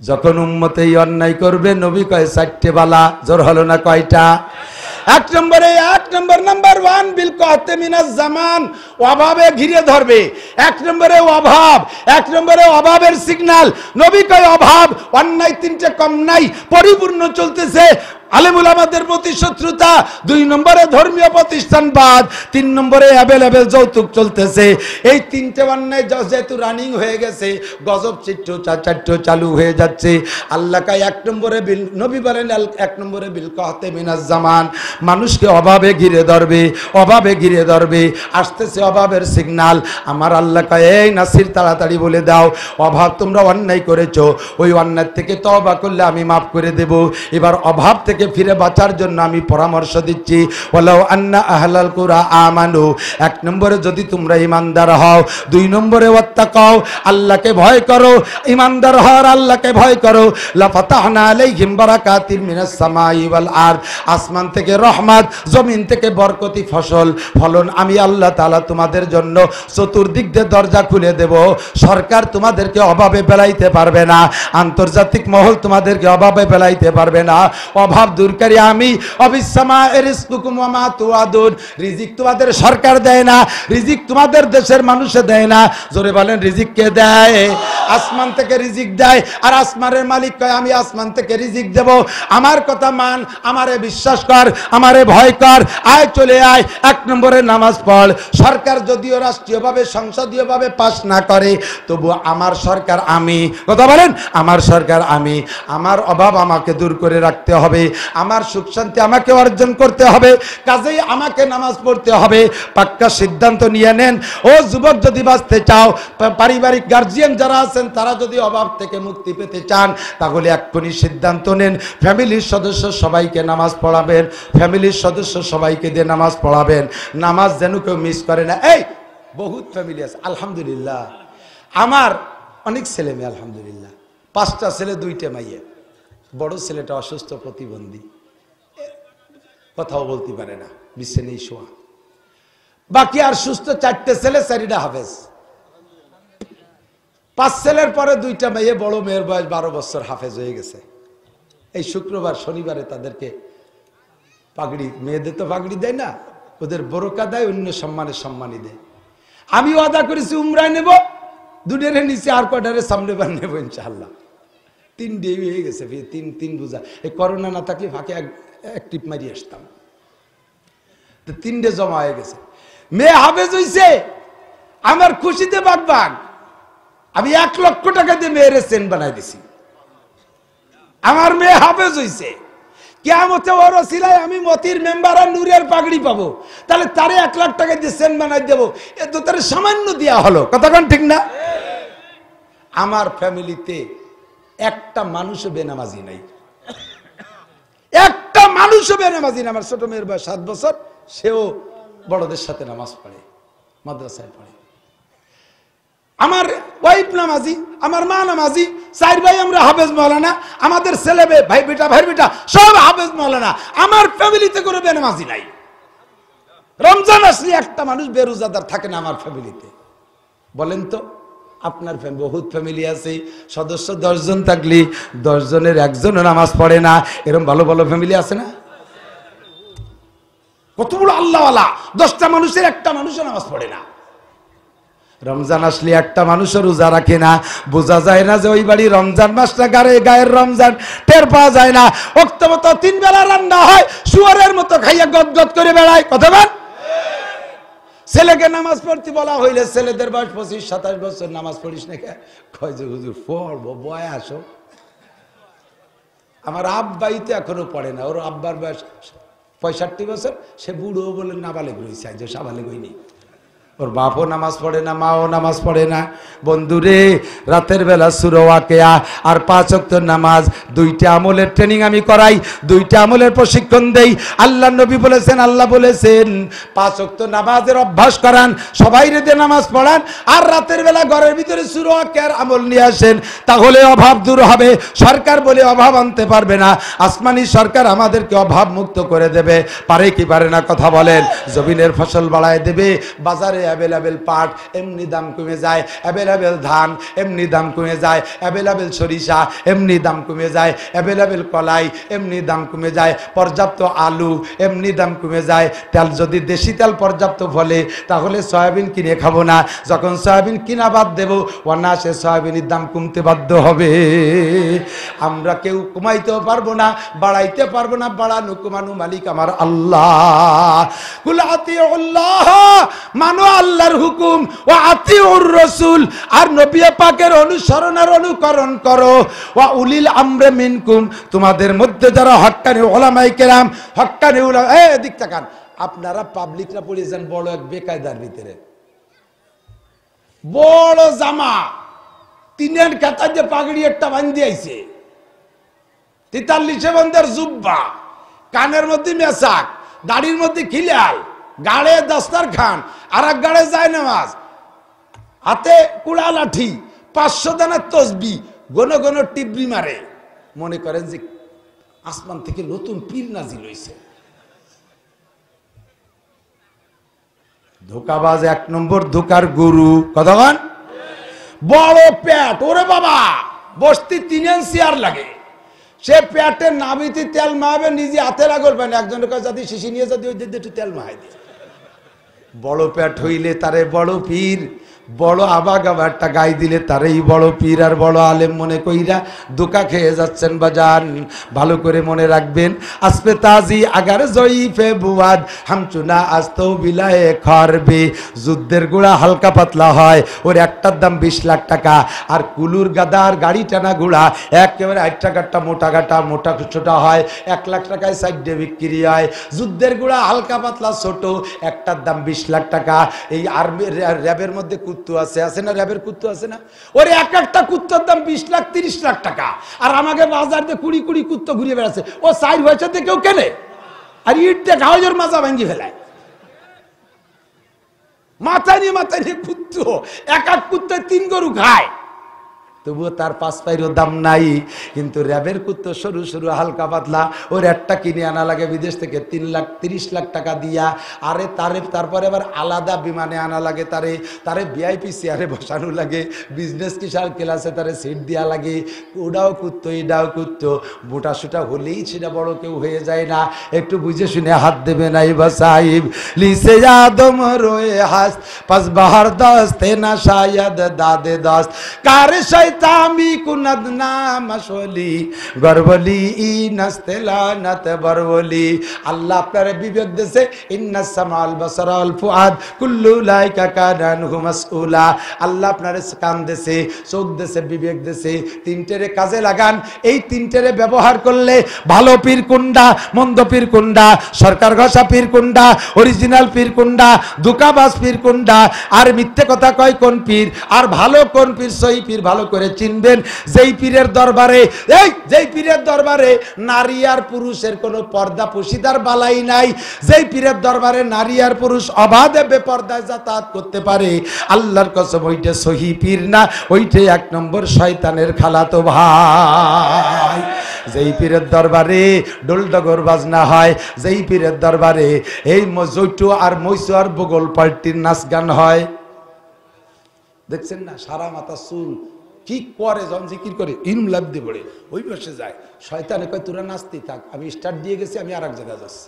যখন উম্মতে অন্যায় করবে, নবী কয় 4টে বালা। জোর হলো না কয়টা? 1 নম্বর 1 বিল কাতে মিনাজ জামান, অভাবে ঘিরে ধরবে। 1 নম্বরে অভাব, 1 নম্বরে অভাবের সিগন্যাল। নবী কয় অভাব, অন্যায় 3টে কম নাই, পরিপূর্ণ চলতেছে। আলেম উলামাদের প্রতি শত্রুতা। 2 নম্বরে ধর্মীয় প্রতিষ্ঠানবাদ। 3 নম্বরে অ্যাভেলেবেল যৌতুক চলতেছে। এই 3টে অন্যায় যেহেতু রানিং হয়ে গেছে, গজব চিত্র চালু হয়ে যাচ্ছে। আল্লাহ কায় 1 নম্বরে বিল, নবী বলেন 1 নম্বরে বিল কাতে মিনাজ জামান, মানুষকে অভাবে ঘিরে ধরবে, অভাবে ঘিরে ধরবে। আসতেছে অভাবের সিগন্যাল। আমার আল্লাহ কয় এই নাসির তাড়াতাড়ি বলে দাও, অভাব তোমরা অন্যায় করেছো, ওই অন্যায় থেকে তওবা করলে আমি মাফ করে দেব। এবার অভাব থেকে ফিরে বাঁচার জন্য আমি পরামর্শ দিচ্ছি। ওয়ালাউ আন্না আহলাল কুরা আমানু, 1 নম্বরে যদি তোমরা ঈমানদার হও। 2 নম্বরে ওয়াত্তাকাও, আল্লাহকে ভয় করো। ঈমানদার হওয়ার আল্লাহকে ভয় করো। লা ফাতাহনা আলাইহিম বারাকাতিন মিনাস সামাই ওয়াল আরদ, আসমান থেকে রহমত, জমিন থেকে বরকতি ফলন আমি আল্লাহ তাআলা তোমাদের জন্য চতুর্দিক দিয়ে দরজা খুলে দেব। সরকার তোমাদেরকে অভাবে ফেলাইতে পারবে না, আন্তর্জাতিক মহল তোমাদেরকে অভাবে ফেলাইতে পারবে না। অভাব দূরকারী আমি। অবিসমা রিজকুকুম ওয়া মা তুআদুন, রিজিক তোমাদের সরকার দেয় না, রিজিক তোমাদের দেশের মানুষে দেয় না। জোরে বলেন রিজিক কে দেয়? আসমান থেকে রিজিক দেয়। আর আসমানের মালিক কয় আমি আসমান থেকে রিজিক দেব। আমার কথা মান, আমারে বিশ্বাস কর, আমারে ভয় কর, আয় চলে আয়। 1 নম্বরে নামাজ পড়। সরকার যদিও রাষ্ট্রীয়ভাবে সংসদীয়ভাবে পাস না করে, তবু আমার সরকার আমি। কথা বলেন, আমার সরকার আমি। আমার অভাব আমাকে দূর করে রাখতে হবে, আমার সুখ শান্তি আমাকে অর্জন করতে হবে। কাজেই আমাকে নামাজ পড়তে হবে। পাক্কা সিদ্ধান্ত নিয়ে নেন। ও যুবক, যদি বাঁচতে চাও, পারিবারিক গার্জিয়ান যারা আছেন তারা যদি অভাব থেকে মুক্তি পেতে চান, তাহলে এক্ষুনি সিদ্ধান্ত নেন, ফ্যামিলির সদস্য সবাইকে নামাজ পড়াবেন, ফ্যামিলির সদস্য সবাইকে দিয়ে নামাজ পড়াবেন। নামাজ যেন কেউ মিস করে না। এই বহুত ফ্যামিলি আছে আলহামদুলিল্লাহ, আমার অনেক ছেলে মেয়ে আলহামদুলিল্লাহ, 5টা ছেলে 2টে মাইয়ে। বড় ছেলেটা অসুস্থ, প্রতিবন্ধী, কথাও বলতে পারে না, বিছানায় শোয়া। বাকি আর সুস্থ 4টে ছেলে, 4টা হাফেজ। 5 ছেলের পরে 2টা মেয়ে, বড় মেয়ের বয়স 12 বছর, হাফেজ হয়ে গেছে। এই শুক্রবার শনিবারে তাদেরকে পাগড়ি, মেয়েদের তো পাগড়ি দেয় না, ওদের বোরকা দেয়, অন্য সম্মানই দেয়। আমি ওয়াদা করেছি উমরায় নেব, 2টারে নিচে আর কয়টারে সামনে বার নেবো ইনশাআল্লাহ। 3 ডে হয়ে গেছে, 3 বোঝা। এই করোনা না থাকলে ফাঁকে এক টিপ মারি আসতাম। তো 3 ডে জমা হয়ে গেছে। মেয়ে হাফেজ হইছে, আমার খুশিতে বাগবাগ। আমি 1 লক্ষ টাকা দিয়ে মেয়ের চেন বানাই দিছি। আমার মেয়ে হাফেজ হইছে, কিয়ামতে ওর ওসিলায় আমি মতির মেম্বার আর নূরের পাগড়ি পাবো। তাহলে তারে 1 লাখ টাকা দিয়ে চেন বানাই দেবো, এ তো তার সামান্য দেওয়া হলো। কথা কোন ঠিক না? আমার ফ্যামিলিতে একটা মানুষও বেনামাজি নাই, একটা মানুষও বেনামাজি না। আমার ছোট মেয়ের বয়স 7 বছর, সেও বড়দের সাথে নামাজ পড়ে, মাদ্রাসায় পড়ে। আমার ওয়াইফ নামাজি, আমার মা নামাজি, 4 ভাই আমরা হাফেজ মাওলানা, আমাদের ছেলে ভাই বেটা সব হাফেজ মাওলানা। আমার ফ্যামিলিতে কোনো বেনামাজি নাই। রমজান আসলে একটা মানুষ বেরোজাদার থাকে না আমার ফ্যামিলিতে। বলেন তো, আপনার বহুত ফ্যামিলি আছে, সদস্য 10 জন থাকলে 10 জনের একজনও নামাজ পড়ে না, এরকম ভালো ভালো ফ্যামিলি আছে না? কত বড় আল্লাহওয়ালা, 10টা মানুষের একটা মানুষও নামাজ পড়ে না। রমজান আসলে একটা মানুষও রোজা রাখে না, বোঝা যায় না যে ওই বাড়ি রমজান মাসটা গায়ের রমজান টের পাওয়া যায় না। ওক্ত মতো 3 বেলা রান্না হয়, শুয়োরের মতো খাইয়া গদগদ করে বেড়ায়। কথা বল। ছেলেকে নামাজ পড়তে বলা হইলে ছেলেদের বয়স 25-27 বছর, নামাজ পড়িস না কে? কয় যে হুজুর পড়বো, বয় আসো। আমার আব্বাই তো এখনো পড়ে না, ওর আব্বার বয়স 65 বছর, সে বুড়ো বলে নাবালেগ রয়েছে, যে সাবালেগ হয়নি। ওর বাপও নামাজ পড়ে না, মাও নামাজ পড়ে না। বন্ধুরে, রাতের বেলা সূরা ওয়াকিয়া আর 5 ওয়াক্ত নামাজ, 2টা আমলের ট্রেনিং আমি করাই, 2টা আমলের প্রশিক্ষণ দেই। আল্লাহ নবী বলেছেন, আল্লাহ বলেছেন 5 ওয়াক্ত নামাজের অভ্যাস করান, সবাই রেতে নামাজ পড়ান, আর রাতের বেলা ঘরের ভিতরে সূরা ওয়াকিয়ার আমল নিয়ে আসেন, তাহলে অভাব দূর হবে। সরকার বলে অভাব আনতে পারবে না, আসমানি সরকার আমাদেরকে অভাব মুক্ত করে দেবে। পারে কি পারে না? কথা বলেন। জমিনের ফসল বাড়ায় দেবে, বাজারে অ্যাভেলেবেল পাট এমনি দাম কমে যায়, অ্যাভেলেবেল ধান এমনি দাম কমে যায়, অ্যাভেলেবেল সরিষা এমনি দাম কমে যায়, অ্যাভেলেবেল কলাই এমনি দাম কমে যায়, পর্যাপ্ত আলু এমনি দাম কমে যায়। তেল যদি দেশি তেল পর্যাপ্ত ফলে, তাহলে সয়াবিন কিনে খাবো না। যখন সয়াবিন কিনা বাদ দেবো, অনায়াসে সয়াবিনের দাম কমতে বাধ্য হবে। আমরা কেউ কমাইতেও পারবো না, বাড়াইতে পারবো না। বাড়ানো কমানো মালিক আমার আল্লাহ। কুল আতিউল্লাহ, মানো আল্লাহর হুকুম, ওয়া আতিউর রাসূল, আর নবী পাকের অনুসরণ আর অনুকরণ করো। ওয়া উলিল আমরে মিনকুম, তোমাদের মধ্যে যারা হক্কানি উলামায়ে কেরাম, হক্কানি উলামা, এদিক তাকান। আপনারা পাবলিকরা পড়েছেন বড় এক বেকায়দার ভিতরে, বড় জামা, 3 কাতা যে পাগড়ি একটা বান্ধি আইছে, 43 বন্ধের জুব্বা, কানের মধ্যে মেসাক, দাড়ির মধ্যে খিলাল, গাড়ে দস্তরখান, আর এক গাড়ে যায় নামাজ, হাতে কুড়া লাঠি, 500 দানার তসবি, গণ গণ টিবরি মারে। মনে করেন যে আসমান থেকে নতুন পীর নাজিল হইছে। ধোকাবাজ 1 নম্বর ধোকার গুরু। কতক্ষণ? বড় পেট, ওরে বাবা, বসতি 3 ইঞ্চি আর লাগে। সে পেটের নাভিতে তেল মাহাবে, নিজে হাতে লাগল পায় না, একজনের কাছে যদি শিশি নিয়ে যদি ওই একটু তেল মাহাই দিয়ে। বড় পেট হইলে তারে বড় পীর, বড় আবাগাবা একটা গাই দিলে তারেই বড় পীর আর বড় আলেম মনে কইরা ধোকা খেয়ে যাচ্ছেন বাজান। ভালো করে মনে রাখবেন, আসপে তাজি আগার জয়ীফে বুয়াদ হামচুনা আস্তো বিলায়ে খরবে। যুদ্ধের গোড়া হালকা পাতলা হয়, ওর একটার দাম 20 লাখ টাকা, আর কুলুর গাদার গাড়ি টানা ঘোড়া একেবারে 8 টাকারটা মোটা গাটা মোটা ছোটা হয়, 1 লাখ টাকায় সাইডে বিক্রি হয়। যুদ্ধের গোড়া হালকা পাতলা ছোট, একটার দাম 20 লাখ টাকা। এই আর্মি র্যাবের মধ্যে কুত্তু আছে না, র্যাবের কুত্তু আছে না, ওর এক একটা কুত্তর দাম 20 লাখ 30 লাখ টাকা। আর আমাকে বাজার দিয়ে 20 কুত্তো ঘুরিয়ে বেড়াচ্ছে, ও সাইড হয়েছে কেউ কেনে, আর ইট দিয়ে ঘাওয়াজোর মাজা ভাঙ্গি ফেলায়। মাথায় নিয়ে কুত্তো, এক কুত্তোয় 3 গরু খায়, তবুও তার 5 পাইরও দাম নাই। কিন্তু র্যাবের কুত্তো সরু সরু হালকা পাতলা, ওর একটা কিনে আনা লাগে বিদেশ থেকে 3 লাখ 30 লাখ টাকা দিয়া। আরে তারপরে আবার আলাদা বিমানে আনা লাগে, তারে ভিআইপি চেয়ারে বসানো লাগে, বিজনেস ক্লাসে তারে সিট দেওয়া লাগে। ওটাও কুত্তো, এটাও কুত্তো। মোটা সোটা হলেই সেটা বড় কেউ হয়ে যায় না। একটু বুঝে শুনে হাত দেবে নাই বা সাহিব। লিসে আদম রোয়ে হাস পাস বাহার দস্তে না শায়দ দাদে দস্ত কারে তামি কুনাদ নামলি গরবলি ই নস্তেলানত বরবলি। আল্লাহ আপনারে বিবেক দেশে, ইন্নাস সামাল বাসারাল ফুআদ কুল্লু লাইকা কানানহু মাসউলা। আল্লাহ আপনারে কান দেশে, চোখ দেশে, বিবেক দেশে, 3টেরে কাজে লাগান। এই 3টেরে ব্যবহার করলে ভালো পীর কোনটা, মন্দ পীর কোনটা, সরকার ঘষা পীর কোনটা, অরিজিনাল পীর কোনটা, ধোঁকাবাজ পীর কোনটা, আর মিথ্যে কথা কয় কোন পীর, আর ভালো কোন পীর, সহি পীর ভালো করে করে চিনবেন, যেই পীরের দরবারে যেই পীরের দরবারে নারী আর পুরুষের কোনো পর্দা পুশিদার বালাই নাই, যেই পীরের দরবারে নারী আর পুরুষ অবাধে বেপর্দায় যাতায়াত করতে পারে, আল্লাহর কসম ওইটা সহি পীর না, ওইটা এক নম্বর শয়তানের খালাতো ভাই। যেই পীরের দরবারে ডোলডগর বাজনা হয়, যেই পীরের দরবারে এই জৈটু আর মৈসু আর বগল পাল্টির নাচ গান হয়, দেখছেন না সারা মাথা চুল কি করে, যখন জিকির করে ইলম লাভ দিয়ে পড়ে ওই বসে যায়, শয়তানে কয় তোরা নাচতে থাক, আমি স্টার্ট দিয়ে গেছি, আমি আর এক জায়গায় যাচ্ছি,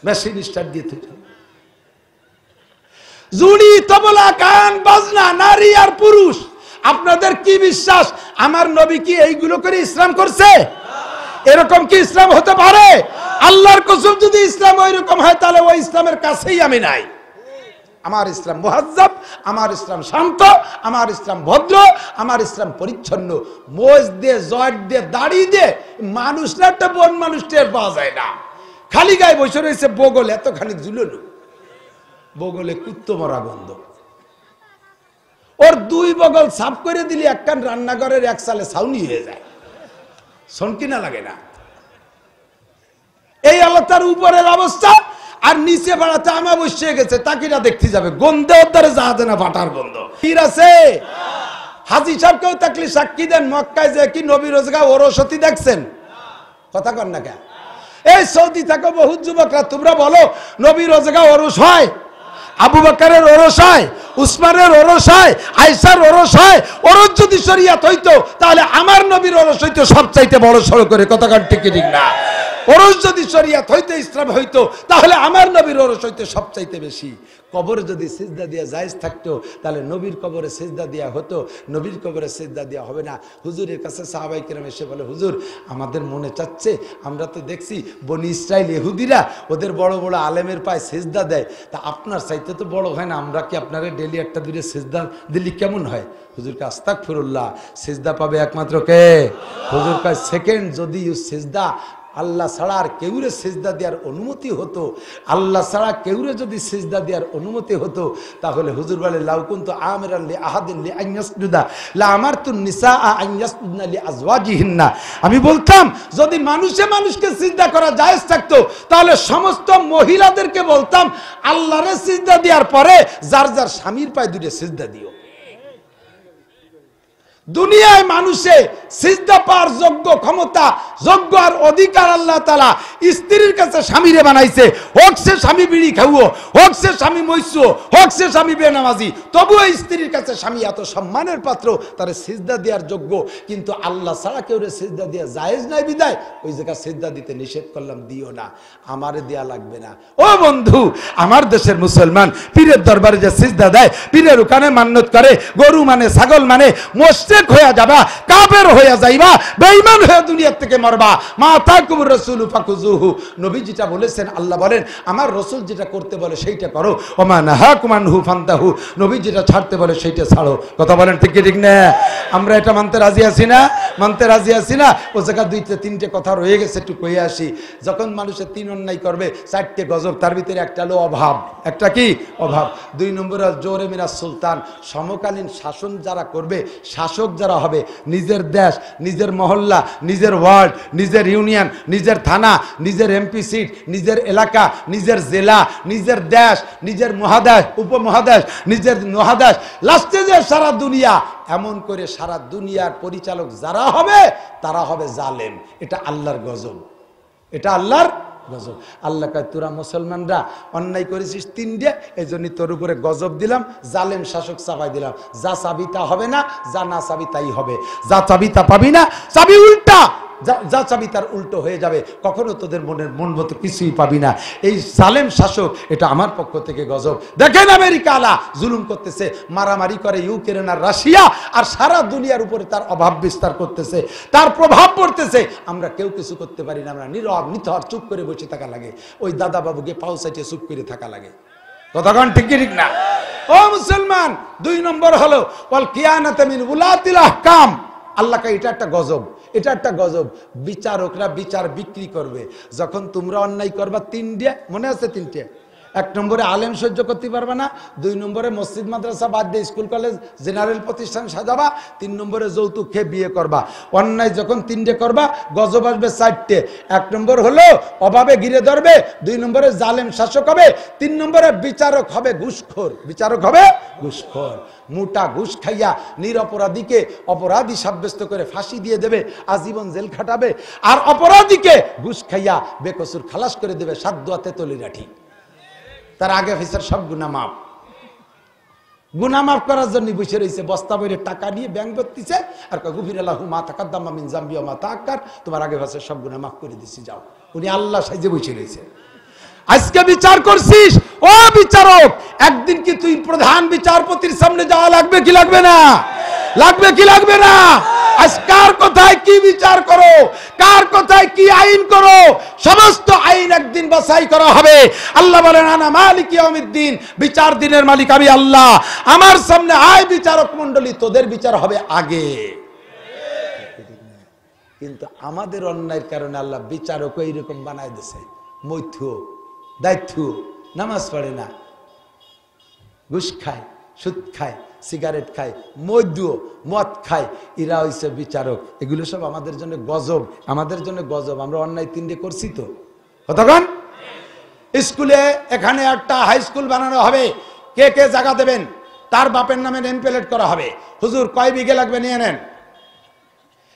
মেশিন স্টার্ট দিয়ে তুই জুড়ি তবলা গান বাজনা নারী আর পুরুষ। আপনাদের কি বিশ্বাস আমার নবী কি এইগুলো করে ইসলাম করছে? এরকম কি ইসলাম হতে পারে? আল্লাহর কসম যদি ইসলাম ওই রকম হয় তাহলে ওই ইসলামের কাছেই আমি নাই। আমার ইসলাম মুহাজ্জাব, আমার ইসলাম শান্ত, আমার ইসলাম ভদ্র, আমার ইসলাম পরিচ্ছন্ন। মোজ দিয়ে জট দিয়ে দাড়ি দিয়ে মানুষরা একটা বন মানুষ টের পাওয়া যায় না, খালি গায়ে বসে রয়েছে বগল এতখানি ঝুললো, বগলে কুত্তো মরা বন্ধ, ওর দুই বগল সাফ করে দিলে একখান রান্নাঘরের এক সালে ছাউনি হয়ে যায়, শোন কিনা লাগে না? এই আল্লাহ তার উপরের অবস্থা, আর নিচে বাড়াতে আমা বসে গেছে, তাকিরা দেখতে যাবে গন্ধে ওদ্ধারে যাহাতে না ফাটার গন্ধ। পীর আছে হাজী সাহেবকেও তাকলি সাক্ষী দেন, মক্কায় যে কি নবী রোজগা ওরসতি দেখছেন? কথা কন না কেন? এই সৌদি থাকো বহু যুবকরা, তোমরা বলো নবী রোজগা ওরস হয়, আবু বকরের ওরস হয়, উসমানের ওরস হয়, আয়েশার ওরস হয়। ওরস যদি শরীয়ত হইতো তাহলে আমার নবীর ওরস হইতো সবচাইতে বড় সড় করে, কথা কান ঠিক ঠিক না? ওরস যদি শরীয়ত হইতো ইসলাম হইতো তাহলে আমার নবীর ওরস হইতো সবচাইতে বেশি। কবরে যদি সিজদা দিয়া জায়েজ থাকতো তাহলে নবীর কবরে সিজদা দিয়া হতো, নবীর কবরে সিজদা দিয়া হবে না। হুজুরের কাছে সাহাবায়ে কেরাম এসে বলে, হুজুর আমাদের মনে চাচ্ছে, আমরা তো দেখছি বনি ইসরাইল ইহুদিরা ওদের বড় বড় আলেমের পায়ে সিজদা দেয়, তা আপনার চাইতে তো বড় হয় না, আমরা কি আপনারা ডেলি একটা দুটো সিজদা দিলি কেমন হয়? হুজুরকে আস্তাগফিরুল্লাহ, সিজদা পাবে একমাত্র কে? হুজুর কয় সেকেন্ড যদি সিজদা আল্লাহ ছাড়া আর কেউরে সিজদা দেওয়ার অনুমতি হতো, আল্লাহ ছাড়া কেউরে যদি সিজদা দেওয়ার অনুমতি হতো তাহলে হুজুর বলে লাউ কুনতু আমিরান লি আহাদিন লি আন ইয়াসজুদা লা আমারতুন নিসা আন ইয়াসজুদনা লি আজওয়াজিহিন্না। আমি বলতাম যদি মানুষে মানুষকে সিজদা করা জায়েজ থাকতো তাহলে সমস্ত মহিলাদেরকে বলতাম আল্লাহরে সিজদা দেওয়ার পরে যার যার স্বামীর পায়ে দুটো সিজদা দিও। দুনিয়ায় মানুষে সিজদা পাওয়ার যোগ্য ক্ষমতা, যোগ্য আর অধিকার আল্লাহ তাআলা স্ত্রীর কাছে স্বামীরে বানাইছে। হোক সে স্বামী বিড়ি খাওয়ো, হোক সে স্বামী মৈসু, হোক সে স্বামী বেনামাজি, তবুও স্ত্রীর কাছে স্বামী এত সম্মানের পাত্র, তারে সিজদা দেওয়ার যোগ্য। কিন্তু আল্লাহ ছাড়া কেউ সিজদা দেওয়া জায়েজ নাই বিদায় ওই জায়গা সিজদা দিতে নিষেধ করলাম, দিও না, আমারে দেয়া লাগবে না। ও বন্ধু, আমার দেশের মুসলমান পীরের দরবারে যে সিজদা দেয়, পীরের ওখানে মান্নত করে, গরু মানে ছাগল মানে মোশরিক হয়ে যাবা, কাফের হয়ে যাইবা, বেঈমান হয়ে দুনিয়া থেকে মরবা। মা তাকুমুর রাসূলু ফাকুজুহু, নবী যেটা বলেছেন, আল্লাহ বলেন আমার রাসূল যেটা করতে বলে সেইটা করো, ওমা নাহাকুম আনহু ফান্তাহু, নবী যেটা ছাড়তে বলে সেইটা ছাড়ো। কথা বলেন ঠিক কি ঠিক না? আমরা এটা মানতে রাজি আছি না? মানতে রাজি আছি না? ও জায়গা দুইটা তিনটে কথা রয়ে গেছে, একটু কয়ে আসি। যখন মানুষের তিন অন্যায় করবে, চারটে গজব, তার ভিতরে একটা হলো অভাব। একটা কি? অভাব। দুই নম্বর জোরে মিনাস সুলতান, সমকালীন শাসন যারা করবে, শাসক যারা হবে, নিজের দেশ, নিজের মহল্লা, নিজের ওয়ার্ড, নিজের ইউনিয়ন, নিজের থানা, নিজের এমপি সিট, নিজের এলাকা, নিজের জেলা, নিজের দেশ, নিজের মহাদেশ, উপমহাদেশ, নিজের মহাদেশ, লাস্টে যে সারা দুনিয়া, এমন করে সারা দুনিয়ার পরিচালক যারা হবে তারা হবে জালেম। এটা আল্লাহর গজব, এটা আল্লাহর গজব। আল্লাহ কয় তোরা মুসলমানরা অন্যায় করেছিস তিনটে, এই জন্য তোর উপরে গজব দিলাম, জালেম শাসক চাপাই দিলাম। যা চাবি তা হবে না, যা না চাবি তাই হবে। যা চাবি তা পাবি না, চাবি উল্টা, যা চাবি তার উল্টো হয়ে যাবে, কখনো তোদের মনের মন মতো কিছুই পাবি না। এই জালেম শাসক, এটা আমার পক্ষ থেকে গজব। দেখেন আমেরিকা আলা জুলুম করতেছে, মারামারি করে ইউক্রেন আর রাশিয়া, আর সারা দুনিয়ার উপরে তার অভাব বিস্তার করতেছে, তার প্রভাব পড়তেছে। আমরা কেউ কিছু করতে পারি না, আমরা নীরব নিথর চুপ করে বসে থাকা লাগে। ওই দাদা বাবুকে পাও সাইটে চুপ করে থাকা লাগে। কথাগণ ঠিক কি ঠিক না? ও মুসলমান, দুই নম্বর হলো ওয়াল কিয়ানাতু মিন উলাতিল আহকাম। আল্লাহকে এটা একটা গজব, এটা একটা গজব। বিচারকরা বিচার বিক্রি করবে। যখন তোমরা অন্যায় করবা তিনটে, মনে আছে তিনটে, এক নম্বরে আলেম সহ্য করতে পারবে না, 2 নম্বরে মসজিদ মাদ্রাসা বাদ দিয়ে স্কুল কলেজ জেনারেল প্রতিষ্ঠান সাজাবা, 3 নম্বরে যৌতুক খেয়ে বিয়ে করবা, অন্যায় যখন 3টে করবা গজব আসবে 4টে। 1 নম্বর হলো অভাবে ঘিরে ধরবে, 2 নম্বরে জালেম শাসক হবে, 3 নম্বরে বিচারক হবে ঘুষখোর, বিচারক হবে ঘুষখোর। মোটা ঘুষ খাইয়া নিরপরাধীকে অপরাধী সাব্যস্ত করে ফাঁসি দিয়ে দেবে, আজীবন জেল খাটাবে, আর অপরাধীকে ঘুষ খাইয়া বেকসুর খালাস করে দেবে 7 দোয়াতে তলি রাঠি। তার আগে ফিসার সব গুনাহ মাফ। গুনাহ মাফ করার জন্য বসে রয়েছে, বস্তা বইরে টাকা নিয়ে ব্যাংক ভর্তিছে আর গুফিরাল্লাহু মা তাকাদ্দামা মিন যামবি ওয়া মা তাআক্কার, তোমার আগে ফিসার সব গুনাহ মাফ করে দিছি, যাও। উনি আল্লাহ সাইজে বসে রয়েছে। আজকে বিচার করছিস, ও বিচারক, একদিন কি তুই প্রধান বিচারপতির সামনে যাওয়া লাগবে কি লাগবে না? লাগবে কি লাগবে না? আজ কার কথায় কি বিচার করো, কার কথায় কি আইন করো, সমস্ত আইন একদিন বাছাই করা হবে। আল্লাহ বলেন আনা মালিক ইয়াউমিদ্দিন, বিচার দিনের মালিক আমি আল্লাহ। আমার সামনে আয় বিচারক মণ্ডলী, তোদের বিচার হবে আগে। কিন্তু আমাদের অন্যায়ের কারণে আল্লাহ বিচারক এইরকম বানায় দিয়েছে, মৈথ দায়িত্ব, নামাজ পড়ে না, ঘুষ খায়, সুদ খায়, সিগারেট খায়, মদ খায়, এরা হইছে বিচারক। এগুলো সব আমাদের জন্য গজব, আমাদের জন্য গজব। আমরা অন্যায় 3টে করছি তো কতক্ষণ। স্কুলে এখানে একটা হাই স্কুল বানানো হবে, কে কে জায়গা দেবেন তার বাপের নামে নেম প্লেট করা হবে। হুজুর কয় বিঘে লাগবে নিয়ে নেন।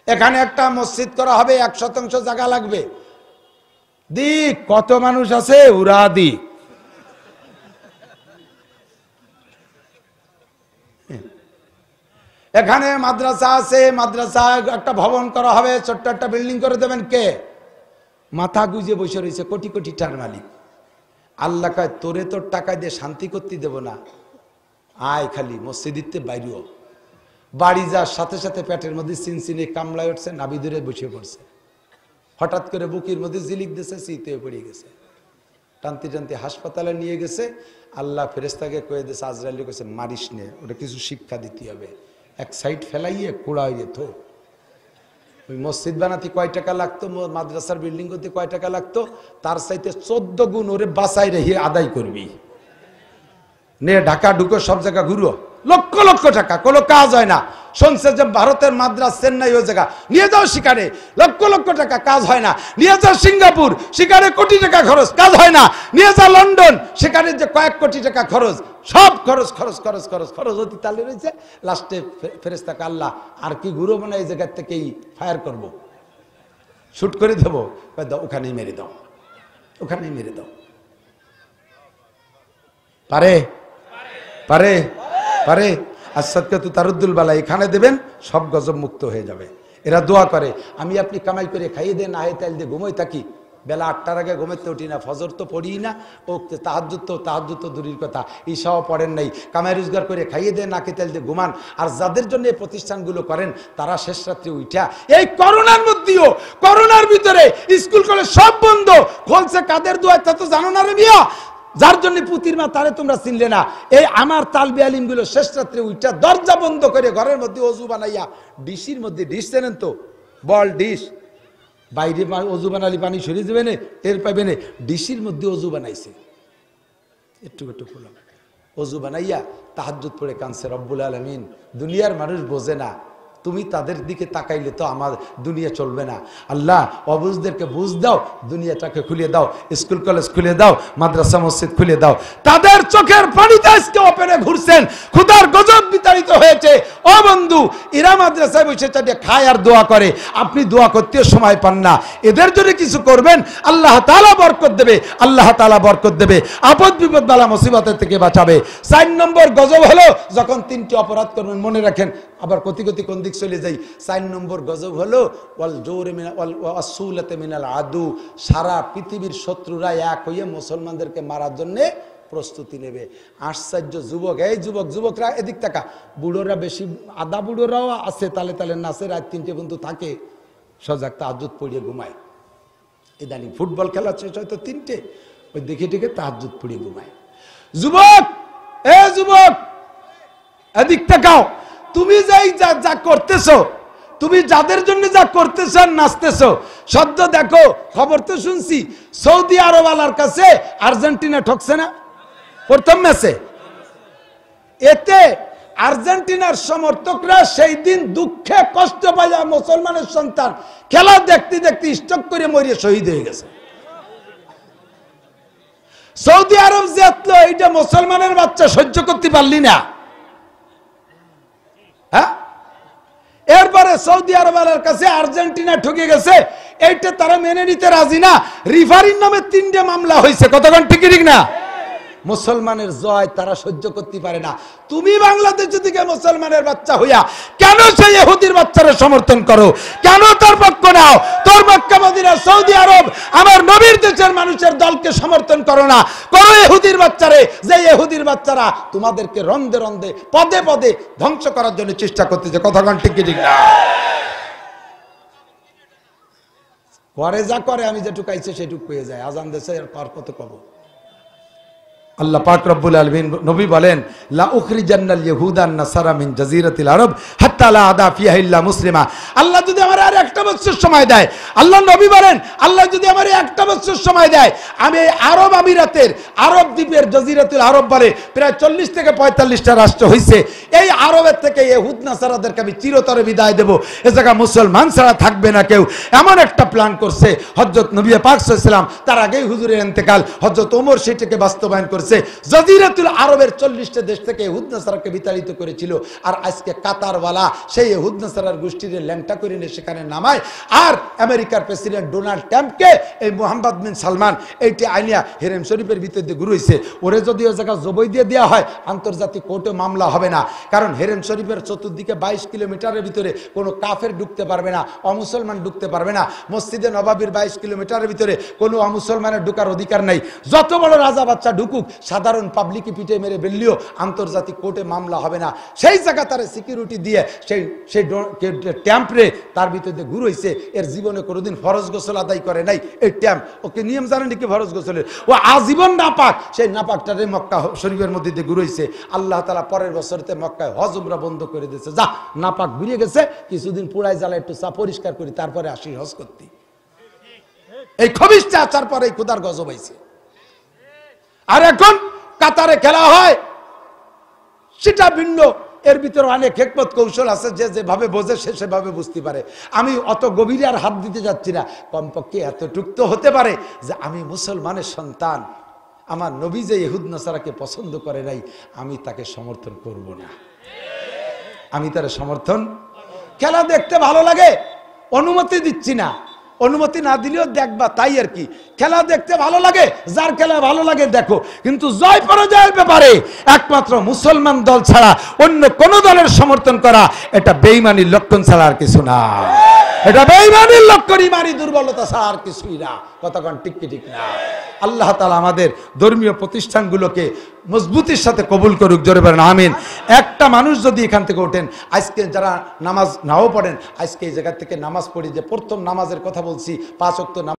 এখানে একটা মসজিদ করা হবে, 100% জায়গা লাগবে। দিক কত মানুষ আছে উরা দিক। এখানে মাদ্রাসা আছে, মাদ্রাসা একটা ভবন করা হবে, ছোট্ট একটা বিল্ডিং করে দেবেন। কে মাথা গুজে বসে রয়েছে কোটি কোটি টাকার মালিক। আল্লাহ কয় তোরে তোর টাকা দিয়ে শান্তি করতে দেব না, আয় খালি মসজিদে বাইরেও। বাড়ি যাওয়ার সাথে সাথে পেটের মধ্যে চিনচিনে কামড়ায় উঠছে, নাভি ধরে বসে পড়ছে, হঠাৎ করে বুকের মধ্যে জিলিক দিয়েছে, শীতে পড়ে গেছে, টানতে টানতে হাসপাতালে নিয়ে গেছে। আল্লাহ ফেরেশতাকে কয়ে দিয়েছে, আজরাইল কইছে মারিস নে, ওটা কিছু শিক্ষা দিতে হবে, এক সাইড ফেলাইয়ে কুড়া হয়ে যেত। ওই মসজিদ বানাতে কয় টাকা লাগতো, মাদ্রাসার বিল্ডিং করতে কয় টাকা লাগতো, তার চাইতে 14 গুণ ওরে বাঁচাই রেখে আদায় করবি। নে ঢাকা ঢুকো, সব জায়গা ঘুরো, লক্ষ লক্ষ টাকা, কোনো কাজ হয় না। শুনছে যে ভারতের মাদ্রাস চেন্নাই ওই জায়গা নিয়ে যাও, সেখানে লক্ষ লক্ষ টাকা, কাজ হয় না। নিয়ে যাও সিঙ্গাপুর, সেখানে কোটি টাকা খরচ, কাজ হয় না। নিয়ে যাও লন্ডন, সেখানে যে কয়েক কোটি টাকা খরচ, সব খরচ খরচ খরচ খরচ খরচ হতে তালে রয়েছে। লাস্টে ফেরেশতাকে আল্লাহ আর কি ঘুরবো না, এই জায়গার থেকেই ফায়ার করবো, শুট করে দেবো, ওখানেই মেরে দাও, ওখানেই মেরে দাও। পারে পারে পারে আসাদকে তো তারুদ্দুল বালা এখানে দেবেন, সব গজব মুক্ত হয়ে যাবে। এরা দোয়া করে, আমি আপনি কামাই করে খাইয়ে দেন, আহে তেল দিয়ে ঘুমোই থাকি, বেলা 8টার আগে ঘুমাতে উঠি না, ফজর তো পড়ি না, ও তাহাজ্জুদ তো দূরের কথা, ঈশাও পড়েন নাই। কামাই রোজগার করে খাইয়ে দেন, নাকি তেল দিয়ে ঘুমান। আর যাদের জন্য এই প্রতিষ্ঠানগুলো করেন তারা শেষ রাত্রে উঠা, এই করোনার মধ্যেও, করোনার ভিতরে স্কুল কলেজ সব বন্ধ, খোলছে কাদের দোয়া তা তো জানো না রে মিয়া, যার জন্য পুতির মা তারে তোমরা চিনলে না। এই আমার তালবে আলিম গুলো শেষ রাত্রে উঠা দরজা বন্ধ করে ঘরের মধ্যে অজু বানাইয়া, ডিশির মধ্যে ডিশ চেনেন তো, বল ডিশ, বাইরে অজু বানালি পানি সরিয়ে যাবে না, টের পাইবে না, ডিশির মধ্যে অজু বানাইছে, একটু একটু খোলাম, অজু বানাইয়া তাহাজ্জুদ পড়ে কাঁদছে, রব্বুল আলামিন দুনিয়ার মানুষ বোঝে না, তুমি তাদের দিকে তাকাইলে তো আমার দুনিয়া চলবে না। আল্লাহ অবুঝদেরকে বুঝ দাও, দুনিয়াটাকে খুলে দাও, স্কুল কলেজ খুলে দাও, মাদ্রাসা মসজিদ খুলে দাও। তাদের চোখের পানিতে আজকে ওপেনে ঘুরছেন, ক্ষুধার গজব বিতাড়িত হয়েছে। ও বন্ধু, এরা মাদ্রাসায় বসে চাটিয়ে খায় আর দোয়া করে, আপনি দোয়া করতে সময় পান না। এদের জন্য কিছু করবেন, আল্লাহ তাআলা বরকত দেবে, আল্লাহ তাআলা বরকত দেবে, আপদ বিপদ বালা মুসিবতের থেকে বাঁচাবে। 4 নম্বর গজব হলো যখন 3টি অপরাধ করবেন, মনে রাখেন, আবার কোন দিক চলে যাই। 4 নম্বর গজব হলো ওয়াল জোরে মিনাল ওয়াসুলাতে মিনাল আদু, সারা পৃথিবীর শত্রুরা এক হয়ে মুসলমানদেরকে মারার জন্য প্রস্তুতি নেবে। আশ্চর্য যুবক, এই যুবকরা এদিক টাকা, বুড়োরা বেশি, আদা বুড়োরাও আছে, তালে তালে নাচে, রাত 3টে পর্যন্ত থাকে, সজাগ তাহাজ্জুদ পড়িয়ে ঘুমায়। ইদানিং ফুটবল খেলা শেষ হয়তো 3টে, ওই দেখে দেখে তাহাজ্জুদ পড়িয়ে ঘুমায়। যুবক, এ যুবক এদিক টাকাও, তুমি যা করতেছো, তুমি যাদের জন্য যা করতেছ নাচতেছো, সদ্য দেখো খবর তো শুনছি, সৌদি আরব আলার কাছে আর্জেন্টিনা ঠকছে না, প্রথম ম্যাচে। এতে আর্জেন্টিনার সমর্থকরা সেই দিন দুঃখে কষ্ট পাইয়া মুসলমানের সন্তান খেলা দেখতে দেখতে স্ট্রোক করে মরিয়ে শহীদ হয়ে গেছে। সৌদি আরব জিতলো, এইটা মুসলমানের বাচ্চা সহ্য করতে পারলি না। হ্যাঁ, এরপরে সৌদি আরবের কাছে আর্জেন্টিনা ঠকে গেছে, এইটা তারা মেনে নিতে রাজি না। রিফারির নামে 3টে মামলা হয়েছে, কতক্ষণ ঠিক না? মুসলমানের জয় তারা সহ্য করতে পারে না। তুমি বাংলাদেশ থেকে মুসলমানের বাচ্চা হইয়া কেন সেই ইহুদির বাচ্চারে সমর্থন করো? কেন তোর পক্ষ নাও? তোর মক্কা মদিনা সৌদি আরব আমার নবীর দেশের মানুষের দলকে সমর্থন করো না, করো ইহুদির বাচ্চারে, যে ইহুদির বাচ্চারা তোমাদেরকে রন্ধে রন্ধে পদে পদে ধ্বংস করার জন্য চেষ্টা করতেছে। কতক্ষণ ঠিক না? করে যা করে, আমি যেটুকু আইছে সেটুকু পেয়ে যায়। আজান দেশে আর কত কব। আল্লাহ পাক রব্বুল আলামিন নবী বলেন, লা উখরিজান্নাল ইয়াহুদান নাসারা মিন জাজিরাতিল আরব হাত্তা লা আদা ফিহা ইল্লা মুসলিমা। আল্লাহ যদি আমার আর একটা বছর সময় দেয়, আল্লাহ নবী বলেন, আল্লাহ যদি আমার একটা বছর সময় দেয়, আমি আরব আমিরাতের, আরব দ্বীপের জাজিরাতুল আরব বলে প্রায় 40 থেকে 45টা রাষ্ট্র হইছে, এই আরবের থেকে ইহুদ নাসারাদেরকে আমি চিরতরে বিদায় দেব। এ জায়গা মুসলমান ছাড়া থাকবে না কেউ। এমন একটা প্ল্যান করছে হযরত নবী পাক সাল্লাল্লাহু আলাইহি ওয়াসাল্লাম, তার আগেই হুজুরের ইন্তেকাল, হযরত ওমর সেটাকে বাস্তবায়ন করছে। জাজিরাতুল আরবের 40টা দেশ থেকে ইহুদ নাসারাকে বিতাড়িত করেছিল। আর আজকে কাতারওয়ালা সেই ইহুদ নাসারার গোষ্ঠীর ল্যাংটা করে নিয়ে সেখানে নামায়। আর আমেরিকার প্রেসিডেন্ট ডোনাল্ড ট্রাম্পকে এই মোহাম্মদ বিন সালমান এইটি আইনিয়া হেরেম শরীফের ভিতর দিয়ে ঘুরে হয়েছে। ওরে যদি ওই জায়গা জবই দিয়ে দেওয়া হয়, আন্তর্জাতিক কোর্টে মামলা হবে না। কারণ হেরেম শরীফের চতুর্দিকে 22 কিলোমিটারের ভিতরে কোনো কাফের ঢুকতে পারবে না, অমুসলমান ঢুকতে পারবে না। মসজিদে নবাবির 22 কিলোমিটারের ভিতরে কোনো অমুসলমানের ঢুকার অধিকার নাই। যত বড় রাজা বাচ্চা ঢুকুক, সাধারণ পাবলিকই পিঠে মেরে বেললেও আন্তর্জাতিক কোর্টে মামলা হবে না। সেই জায়গা তারা সিকিউরিটি দিয়ে সেই ট্যাম্পরে তার ভিতরে ঘুরে হয়েছে। এর জীবনে কোনোদিন ফরজ গোসল আদায় করে নাই। এই ট্যাম্প ওকে নিয়ম জানেন কি ফরজ গোসলের? ও আজীবন নাপাক। সেই নাপাকটারে মক্কা শরীফের মধ্যে দিয়ে ঘুরে হয়েছে। আল্লাহ তাআলা পরের বছরতে মক্কায় হজ উমরা বন্ধ করে দিয়েছে। যা, নাপাক ঘুরে গেছে, কিছুদিন পুরাই জ্বালা একটু চা পরিষ্কার করি, তারপরে আসি হজ করতে। এই খবিশটা আসার পরে খুদার গজব হয়েছে। আর এখন কাতারে খেলা হয়, সেটা ভিন্ন। এর ভিতরে অনেক হিকমত কৌশল আছে, যে যেভাবে বোঝে সে সেভাবে বুঝতে পারে। আমি অত গভীরে আর হাত দিতে যাচ্ছি না। কমপক্ষে এতটুক তো হতে পারে যে আমি মুসলমানের সন্তান, আমার নবী যে ইহুদ নাসারাকে পছন্দ করে নাই, আমি তাকে সমর্থন করব না। আমি তার সমর্থন। খেলা দেখতে ভালো লাগে, অনুমতি দিচ্ছি না, অনুমতি না দিলেও দেখবা, তাই আর কি। খেলা দেখতে ভালো লাগে, যার খেলা ভালো লাগে দেখো, কিন্তু জয় পরাজয়ের ব্যাপারে একমাত্র মুসলমান দল ছাড়া অন্য কোন দলের সমর্থন করা এটা বেঈমানির লক্ষণ ছাড়া আর কিছু না। এটা বেঈমানির লক্ষণ, ইমানি দুর্বলতা ছাড়া আর কিছুই না। কতক্ষণ ঠিক কি ঠিক না? আল্লাহ তাআলা আমাদের ধর্মীয় প্রতিষ্ঠানগুলোকে মজবুতির সাথে কবুল করুক, জোরে বলেন আমিন। একটা মানুষ যদি এখান থেকে ওঠেন, আজকে যারা নামাজ নাও পড়েন, আজকে এই জায়গা থেকে নামাজ পড়ি, যে প্রথম নামাজের কথা বলছি, 5 ওয়াক্ত নামাজ